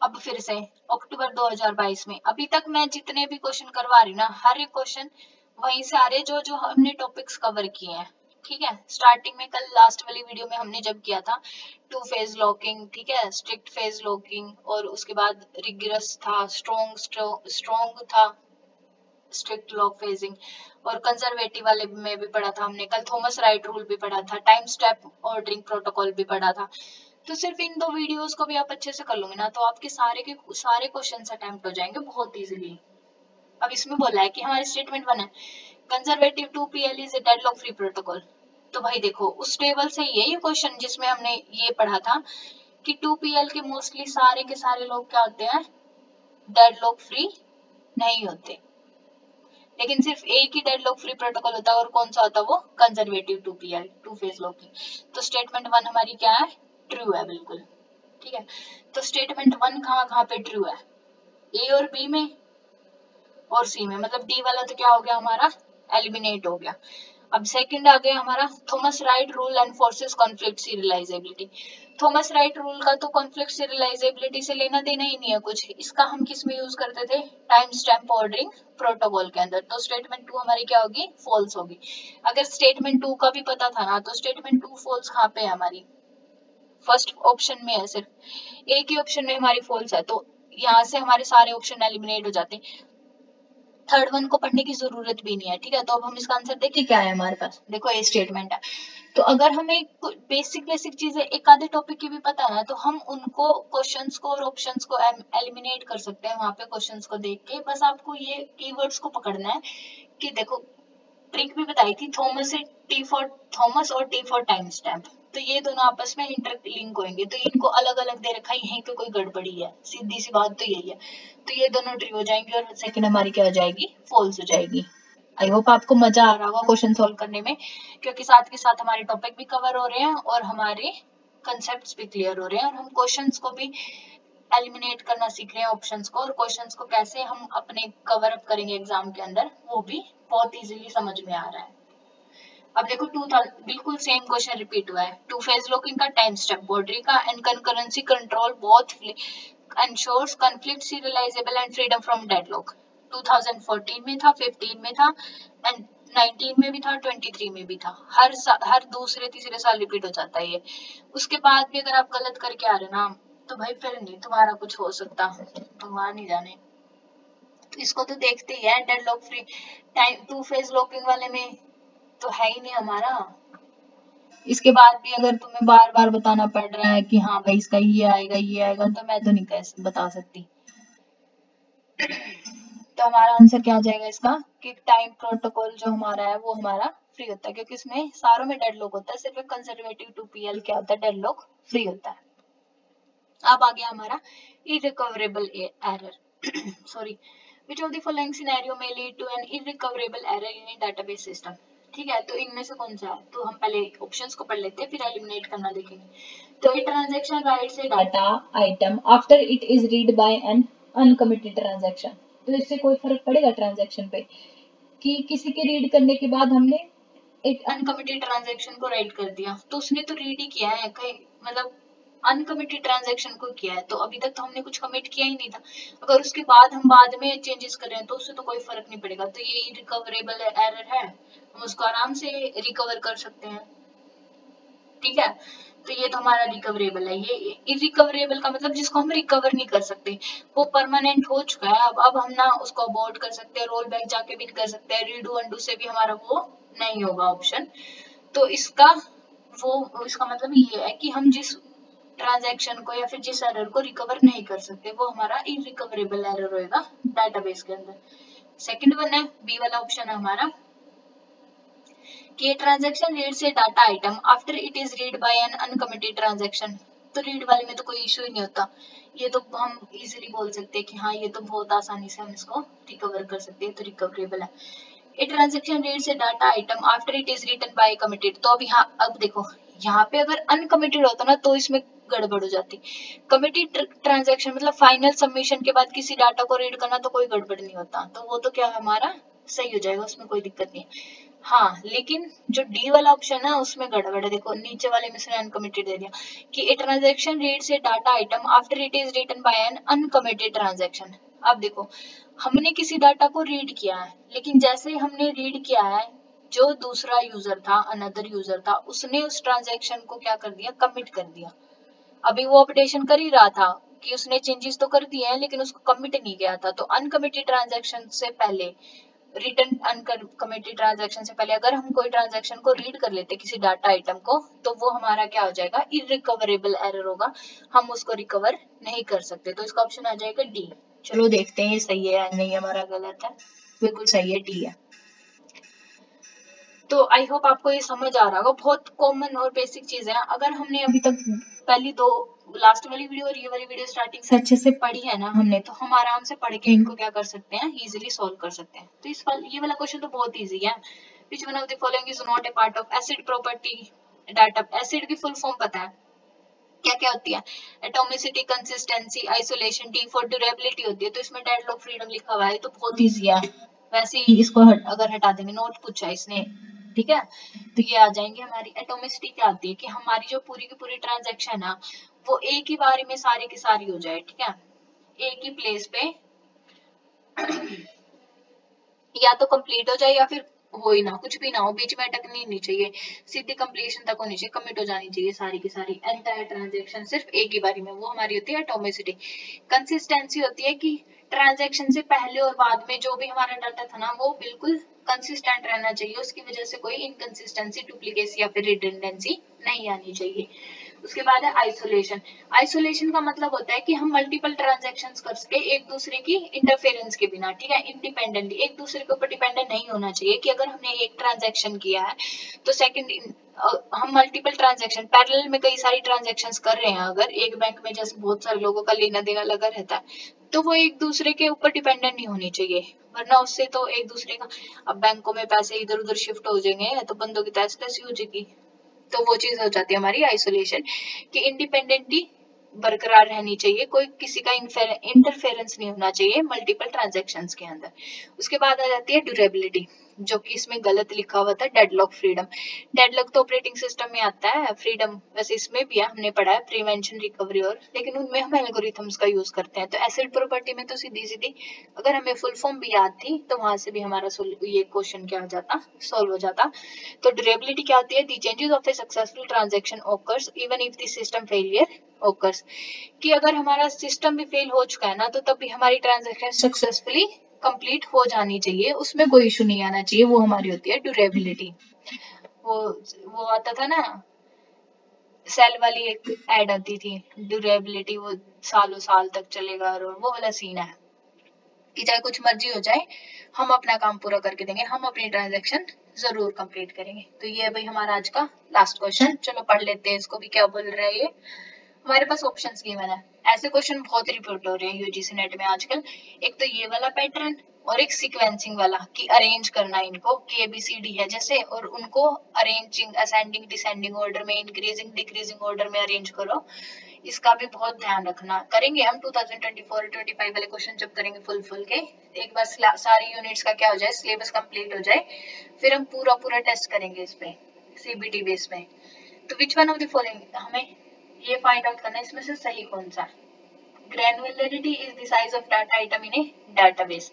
अब फिर से अक्टूबर 2022 में अभी तक मैं जितने भी क्वेश्चन करवा रही हूँ ना, हर एक क्वेश्चन वहीं से आ रहे जो जो हमने टॉपिक्स कवर किए हैं। ठीक है, स्टार्टिंग में कल लास्ट वाली वीडियो में हमने जब किया था टू फेज लॉकिंग, ठीक है, स्ट्रिक्ट फेज लॉकिंग, और उसके बाद रिगरस था, स्ट्रॉन्ग था, स्ट्रिक्ट लॉक फेजिंग, और कंजर्वेटिव वाले में भी पढ़ा था हमने कल, थॉमस राइट रूल भी पढ़ा था, टाइम स्टेप ऑर्डरिंग प्रोटोकॉल भी पढ़ा था। तो सिर्फ इन दो वीडियोस को भी आप अच्छे से कर लोगे ना, तो आपके सारे के सारे क्वेश्चंस अटेम्प्ट हो जाएंगे बहुत इजीली। अब इसमें बोला है कि हमारे स्टेटमेंट 1 है, conservative 2PL is a deadlock free protocol. तो भाई देखो उस टेबल से ही है ये क्वेश्चन जिसमें हमने ये पढ़ा था कि 2PL के मोस्टली सारे के सारे लोग क्या होते हैं, डेडलॉक फ्री नहीं होते, लेकिन सिर्फ एक ही डेडलॉक फ्री प्रोटोकॉल होता है, और कौन सा होता है वो, conservative 2PL, two phase locking. तो स्टेटमेंट 1 हमारी क्या है, ट्रू है बिल्कुल। ठीक है, तो स्टेटमेंट 1 कहाँ कहाँ पे ट्रू है, ए और बी में और सी में, मतलब डी वाला तो क्या हो गया हमारा, एलिमिनेट हो गया। अब सेकंड आ गया हमारा Thomas right rule एनफोर्सेस conflict serialisability. Thomas right rule का तो कॉन्फ्लिक्ट सीरियलाइजेबिलिटी से लेना देना ही नहीं है कुछ, इसका हम किस में यूज करते थे, टाइम स्टैम्प ऑर्डरिंग प्रोटोकॉल के अंदर। तो स्टेटमेंट 2 हमारी क्या होगी, फॉल्स होगी। अगर स्टेटमेंट 2 का भी पता था ना, तो स्टेटमेंट 2 फॉल्स कहाँ पे है हमारी, फर्स्ट ऑप्शन में है, सिर्फ एक ही ऑप्शन में हमारी फॉल्स है, तो यहाँ से हमारे सारे ऑप्शन एलिमिनेट हो जाते हैं। थर्ड वन को पढ़ने की जरूरत भी नहीं है। ठीक है, तो अब हम इसका आंसर देखिए क्या है हमारे पास, देखो ये स्टेटमेंट है। तो अगर हमें बेसिक बेसिक चीजें एक आधे टॉपिक की भी पता है ना, तो हम उनको क्वेश्चंस को और ऑप्शंस को एलिमिनेट कर सकते हैं वहां पे क्वेश्चंस को देख के। बस आपको ये कीवर्ड्स को पकड़ना है कि देखो ट्रिक भी बताई थी, थॉमस से टी फॉर थॉमस और टी फॉर टाइम स्टैम्प, तो ये दोनों आपस में इंटरलिंक होंगे, तो इनको अलग अलग दे रखा है, यहीं पे कोई गड़बड़ी है, सीधी सी बात तो यही है। तो ये दोनों ट्रू हो जाएंगे और सेकंड हमारी क्या हो जाएगी, फॉल्स हो जाएगी। आई होप आपको मजा आ रहा होगा क्वेश्चन सोल्व करने में, क्योंकि साथ के साथ हमारे टॉपिक भी कवर हो रहे हैं और हमारे कंसेप्ट भी क्लियर हो रहे हैं, और हम क्वेश्चंस को भी एलिमिनेट करना सीख रहे हैं ऑप्शंस को, और क्वेश्चंस को कैसे हम अपने कवर अप करेंगे एग्जाम के अंदर, वो भी बहुत इजीली समझ में आ रहा है। अब देखो बिल्कुल सेम क्वेश्चन रिपीट हुआ है, टू फेज लॉकिंग का, टाइम स्टेप बॉर्डरी का, and concurrency control both ensures conflict serializable and freedom from deadlock। 2014 में था, 15 में था, एंड 19 में भी था, 23 में भी था। हर दूसरे तीसरे साल रिपीट हो जाता है ये। उसके बाद भी अगर आप गलत करके आ रहे ना, तो भाई फिर नहीं तुम्हारा कुछ हो सकता, भगवान ही जाने। तो इसको तो देखते ही है, deadlock free time two phase locking वाले में तो है ही नहीं हमारा। इसके बाद भी अगर तुम्हें बार बार बताना पड़ रहा है कि हाँ भाई इसका ये आएगा, तो मैं तो नहीं कैसे बता सकती। तो हमारा आंसर क्या आ जाएगा इसका, कि टाइम प्रोटोकॉल जो हमारा है वो हमारा फ्री होता है, क्योंकि इसमें सारों में डेडलॉक होता है, सिर्फ कंजर्वेटिव 2PL क्या होता है, डेडलॉक फ्री होता है। अब आ गया हमारा irrecoverable error sorry, which of the following scenario may lead to an irrecoverable error in a database system। ठीक है, तो इनमें से कौन सा है, तो हम पहले ऑप्शंस को पढ़ लेते हैं, फिर एलिमिनेट करना देखेंगे। तो a transaction writes a data item after it is read by an uncommitted transaction. तो इससे कोई फर्क पड़ेगा ट्रांजैक्शन पे, कि किसी के रीड करने के बाद हमने एक अनकमिटेड ट्रांजैक्शन को राइट कर दिया, तो उसने तो रीड ही किया है, कहीं मतलब अनकमिटेड ट्रांजैक्शन को किया है, तो अभी तक तो हमने कुछ कमिट किया ही नहीं था। अगर उसके बाद हम बाद में चेंजेस कर रहे हैं तो उससे तो कोई फर्क नहीं पड़ेगा, तो ये रिकवरेबल एरर है, हम उसको आराम से रिकवर कर सकते हैं। ठीक है, तो ये तो हमारा रिकवरेबल है। ये इरिकवरेबल का मतलब जिसको हम रिकवर नहीं कर सकते, वो परमानेंट हो चुका है, अब हम ना उसको अबॉर्ट कर सकते हैं, रोल बैक जाके भी कर सकते हैं, रीडू अंडू से भी हमारा वो नहीं होगा ऑप्शन। तो इसका मतलब ये है कि हम जिस ट्रांजैक्शन को या फिर जिस एरर को रिकवर नहीं कर सकते वो हमारा इरिकवरेबल एरर होएगा डाटाबेस के अंदर। सेकंड वन है, बी वाला ऑप्शन है हमारा कि transaction reads a data item after it is read by an uncommitted transaction. तो रीड वाले में तो कोई इशू ही नहीं होता, ये तो हम इजीली बोल सकते हैं कि हाँ ये तो बहुत आसानी से हम इसको रिकवर कर सकते हैं, तो रिकवरेबल है। A transaction reads a data item after it is written by committed, तो अब यहाँ अब देखो यहाँ पे अगर अनकमिटेड होता ना तो इसमें गड़बड़ हो जाती। कमिटेड ट्रांजैक्शन मतलब फाइनल सबमिशन के बाद किसी डाटा को रीड करना तो कोई गड़बड़ नहीं होता, तो वो तो क्या हमारा सही हो जाएगा, उसमें कोई दिक्कत नहीं है। हाँ, लेकिन जो डी वाला ऑप्शन है उसमें गड़बड़ है, देखो नीचे वाले में उसने अनकमिटेड दे दिया कि a transaction reads a data item after it is written by an uncommitted transaction. अब देखो हमने किसी डाटा को रीड किया है, लेकिन जैसे ही हमने रीड किया है जो दूसरा यूजर था, अनदर यूजर था, उसने उस ट्रांजैक्शन को क्या कर दिया, कमिट कर दिया। अभी वो अपडेशन कर ही रहा था कि उसने चेंजेस तो कर दिए हैं लेकिन उसको कमिट नहीं किया था, तो अनकमिटेड ट्रांजैक्शन से पहले, रिटर्न अनकमिटेड ट्रांजैक्शन से पहले अगर हम कोई ट्रांजैक्शन को रीड कर लेते किसी डाटा आइटम को, तो वो हमारा क्या हो जाएगा, इरिकवरेबल एरर होगा, हम उसको रिकवर नहीं कर सकते, तो इसका ऑप्शन आ जाएगा डी। चलो देखते हैं ये सही है या नहीं, हमारा गलत है, बिल्कुल सही है, डी है। तो आई होप आपको ये समझ आ रहा होगा, बहुत कॉमन और बेसिक चीज है। अगर हमने अभी तक पहली दो, लास्ट वाली वीडियो और ये वाली वीडियो स्टार्टिंग से अच्छे से पढ़ी है ना हमने, तो हम आराम से पढ़ के इनको क्या कर सकते हैं, इजीली सॉल्व कर सकते हैं। तो ये वाला क्वेश्चन तो बहुत इजी है। Which one of the following is not a part of acid property data. Acid की फुल फॉर्म पता है क्या क्या होती है, atomicity, consistency, isolation, D for durability होती है, तो इसमें डेडलॉक फ्रीडम लिखा हुआ है, तो बहुत इजी है। वैसे ही इसको अगर हटा देंगे, नोट पूछा इसने, ठीक है, तो ये आ जाएंगे। हमारी एटोमिसिटी क्या आती है कि हमारी जो पूरी की पूरी ट्रांजैक्शन है वो एक ही बारे में सारी की सारी हो जाए, ठीक है, एक ही प्लेस पे या तो कंप्लीट हो जाए या फिर हो ही ना, कुछ भी ना हो, बीच में अटकनी नहीं चाहिए, सीधी कंप्लीशन तक होनी चाहिए, कमिट हो जानी चाहिए सारी की सारी एंटायर ट्रांजैक्शन सिर्फ एक ही बारी में, वो हमारी होती है एटोमिसिटी। कंसिस्टेंसी होती है कि ट्रांजैक्शन से पहले और बाद में जो भी हमारा डाटा था ना वो बिल्कुल कंसिस्टेंट रहना चाहिए, उसकी वजह से कोई इनकंसिस्टेंसी, डुप्लीकेसी या फिर रिडंडेंसी नहीं आनी चाहिए। उसके बाद है आइसोलेशन। आइसोलेशन का मतलब होता है कि हम मल्टीपल ट्रांजैक्शंस कर सके एक दूसरे की इंटरफेरेंस के बिना, ठीक है, इंडिपेंडेंटली, एक दूसरे के ऊपर डिपेंडेंट नहीं होना चाहिए कि अगर हमने एक ट्रांजैक्शन किया है तो सेकंड हम मल्टीपल ट्रांजैक्शन पैरेलल में कई सारी ट्रांजैक्शंस कर रहे हैं, अगर एक बैंक में जैसे बहुत सारे लोगों का लेना देना लगा रहता है, तो वो एक दूसरे के ऊपर डिपेंडेंट नहीं होनी चाहिए, वरना उससे तो एक दूसरे का, अब बैंकों में पैसे इधर उधर शिफ्ट हो जाएंगे तो बंदों की तैस तैसी हो जाएगी, तो वो चीज हो जाती है हमारी आइसोलेशन, कि इंडिपेंडेंटली बरकरार रहनी चाहिए, कोई किसी का इंटरफेरेंस नहीं होना चाहिए मल्टीपल ट्रांजैक्शंस के अंदर। उसके बाद आ जाती है ड्यूरेबिलिटी, जो कि इसमें गलत लिखा हुआ था, डेडलॉक फ्रीडम। डेडलॉक तो ऑपरेटिंग सिस्टम में आता है, फ्रीडम वैसे इसमें भी है, हमने पढ़ा है प्रिवेंशन, रिकवरी, और लेकिन उनमें हम एल्गोरिथम्स का यूज करते हैं। तो एसिड प्रॉपर्टी में तो सीधी सीधी अगर हमें फुल फॉर्म भी याद थी तो वहां से भी हमारा ये क्वेश्चन क्या हो जाता, सॉल्व हो जाता। तो ड्यूरेबिलिटी क्या होती है, the changes of A successful transaction occurs even if the system failure occurs, कि अगर हमारा सिस्टम भी फेल हो चुका है ना तो तब भी हमारी ट्रांजैक्शन सक्सेसफुली कंप्लीट हो जानी चाहिए, उसमें कोई इशू नहीं आना चाहिए, वो हमारी होती है ड्यूरेबिलिटी। वो वो आता था ना, सेल वाली एक एड आती थी, ड्यूरेबिलिटी वो सालों साल तक चलेगा, और वो वाला सीन है कि चाहे कुछ मर्जी हो जाए हम अपना काम पूरा करके देंगे, हम अपनी ट्रांजैक्शन जरूर कंप्लीट करेंगे। तो ये भाई हमारा आज का लास्ट क्वेश्चन, चलो पढ़ लेते हैं इसको भी, क्या बोल रहा है ये। हमारे पास ऑप्शंस गिवन है, ऐसे क्वेश्चन बहुत रिपीट हो रहे हैं यूजीसी नेट में आजकल। एक तो ये वाला पैटर्न और एक सीक्वेंसिंग वाला, कि अरेंज करना इनको, कि एबीसीडी है जैसे, और उनको अरेंजिंग असेंडिंग डिसेंडिंग ऑर्डर में, इंक्रीजिंग डिक्रीजिंग ऑर्डर में अरेंज करो, इसका भी बहुत ध्यान रखना। करेंगे हम 2024-25 वाले क्वेश्चन जब करेंगे फुल के, एक बार सारी यूनिट्स का क्या हो जाए, सिलेबस कंप्लीट हो जाए, फिर हम पूरा टेस्ट करेंगे इस पे सीबीटी बेस में। तो which one of the following, हमें ये फाइंड आउट करना है इसमें से सही कौन सा। Granularity is the size of data item in a database.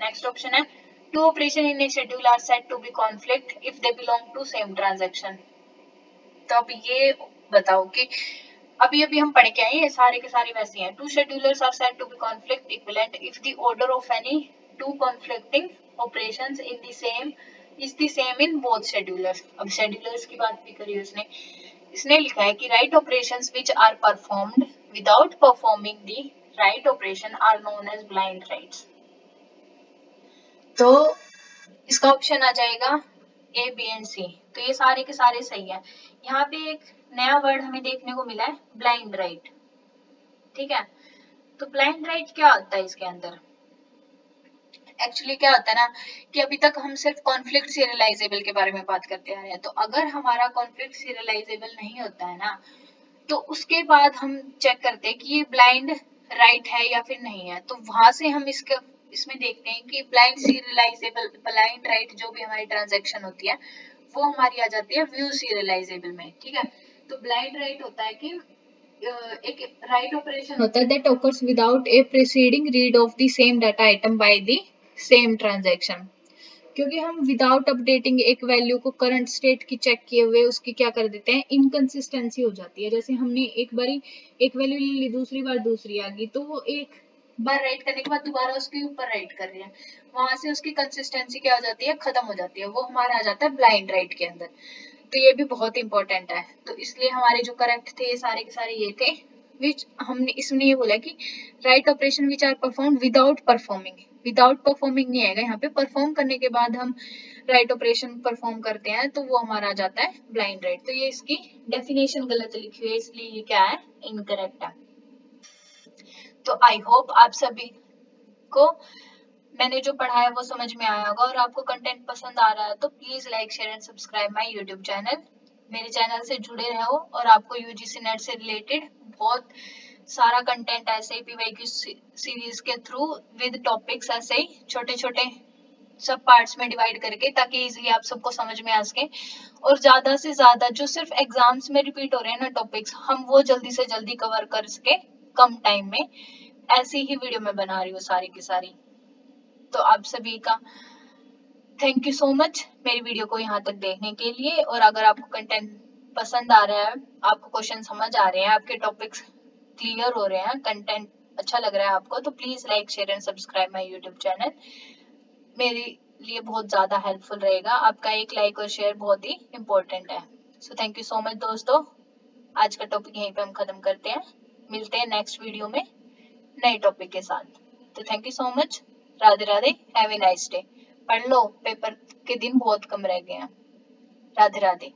Next option है two operation in a schedule are said to be conflict if they belong to same transaction। तो अब ये बताओ कि अभी हम पढ़ के आए, ये सारे के सारे वैसे हैं। Two schedulers are said to be conflict equivalent if the order of any two conflicting operations in the same is the same in both schedulers. अब शेड्यूलर्स की बात भी करी इसने लिखा है कि write operations which are performed without performing the write operation are known as blind writes. तो इसका ऑप्शन आ जाएगा ए, बी एंड सी। तो ये सारे के सारे सही है। यहाँ पे एक नया वर्ड हमें देखने को मिला है, ब्लाइंड राइट। ठीक है, तो ब्लाइंड राइट क्या होता है इसके अंदर? एक्चुअली क्या होता है ना कि अभी तक हम सिर्फ कॉन्फ्लिक्ट सीरियलाइजेबल के बारे में बात करते आ रहे हैं। तो अगर हमारा कॉन्फ्लिक्ट सीरियलाइजेबल नहीं होता है ना, तो उसके बाद हम चेक करते हैं कि ये ब्लाइंड राइट है या फिर नहीं है। तो वहां से हम इसमें देखते हैं कि ब्लाइंड सीरियलाइजेबल, ब्लाइंड राइट जो भी हमारी ट्रांजैक्शन होती है वो हमारी आ जाती है व्यू सीरियलाइजेबल में। ठीक है, तो ब्लाइंड राइट होता है कि एक राइट ऑपरेशन होता है that occurs without A preceding read of the same data item by the same transaction. क्योंकि हम विदाउट अपडेटिंग एक वैल्यू को करंट स्टेट की चेक किए हुए उसकी क्या कर देते हैं, इनकंसिस्टेंसी हो जाती है। जैसे हमने एक बारी एक वैल्यू ले ली, दूसरी बार दूसरी आ गई, तो वो एक बार राइट करने के बाद दोबारा उसके ऊपर राइट कर रहे हैं, वहां से उसकी कंसिस्टेंसी क्या हो जाती है, खत्म हो जाती है। वो हमारा आ जाता है ब्लाइंड राइट के अंदर। तो ये भी बहुत इंपॉर्टेंट है। तो इसलिए हमारे जो करेक्ट थे ये सारे के सारे ये थे विच हमने इसमें ये बोला कि write operation which are perform without performing. Without performing नहीं आएगा यहाँ पे, परफॉर्म करने के बाद हम राइट ऑपरेशन परफॉर्म करते हैं तो वो हमारा आ जाता है ब्लाइंड राइट। तो ये इसकी डेफिनेशन गलत लिखी हुई है, इसलिए ये क्या है, इनकरेक्ट है। तो आई होप आप सभी को मैंने जो पढ़ा है वो समझ में आया होगा, और आपको कंटेंट पसंद आ रहा है तो please like, share and subscribe my YouTube channel. मेरे चैनल से जुड़े रहो और आपको यूजीसी नेट से रिलेटेड बहुत सारा कंटेंट ऐसे ही पीवाईक्यू सीरीज के थ्रू विद टॉपिक्स ऐसे ही छोटे छोटे सब पार्ट्स में डिवाइड करके, ताकि इजीली आप सबको समझ में आ सके। और ज्यादा से ज्यादा जो सिर्फ एग्जाम्स में रिपीट हो रहे हैं ना टॉपिक्स, हम वो जल्दी से जल्दी कवर कर सके कम टाइम में। ऐसी ही वीडियो मैं बना रही हूँ सारी की सारी। तो आप सभी का थैंक यू सो मच मेरी वीडियो को यहाँ तक देखने के लिए। और अगर आपको कंटेंट पसंद आ रहा है, आपको क्वेश्चन समझ आ रहे हैं, आपके टॉपिक्स क्लियर हो रहे हैं, कंटेंट अच्छा लग रहा है आपको, तो please like, share and subscribe my YouTube channel. मेरे लिए बहुत ज्यादा हेल्पफुल रहेगा। आपका एक लाइक और शेयर बहुत ही इम्पोर्टेंट है। So thank you so much दोस्तों। आज का टॉपिक यहीं पे हम खत्म करते हैं, मिलते हैं नेक्स्ट वीडियो में नए टॉपिक के साथ। तो thank you so much. Radhe Radhe, have a nice day. पढ़ लो, पेपर के दिन बहुत कम रह गए हैं। राधे राधे।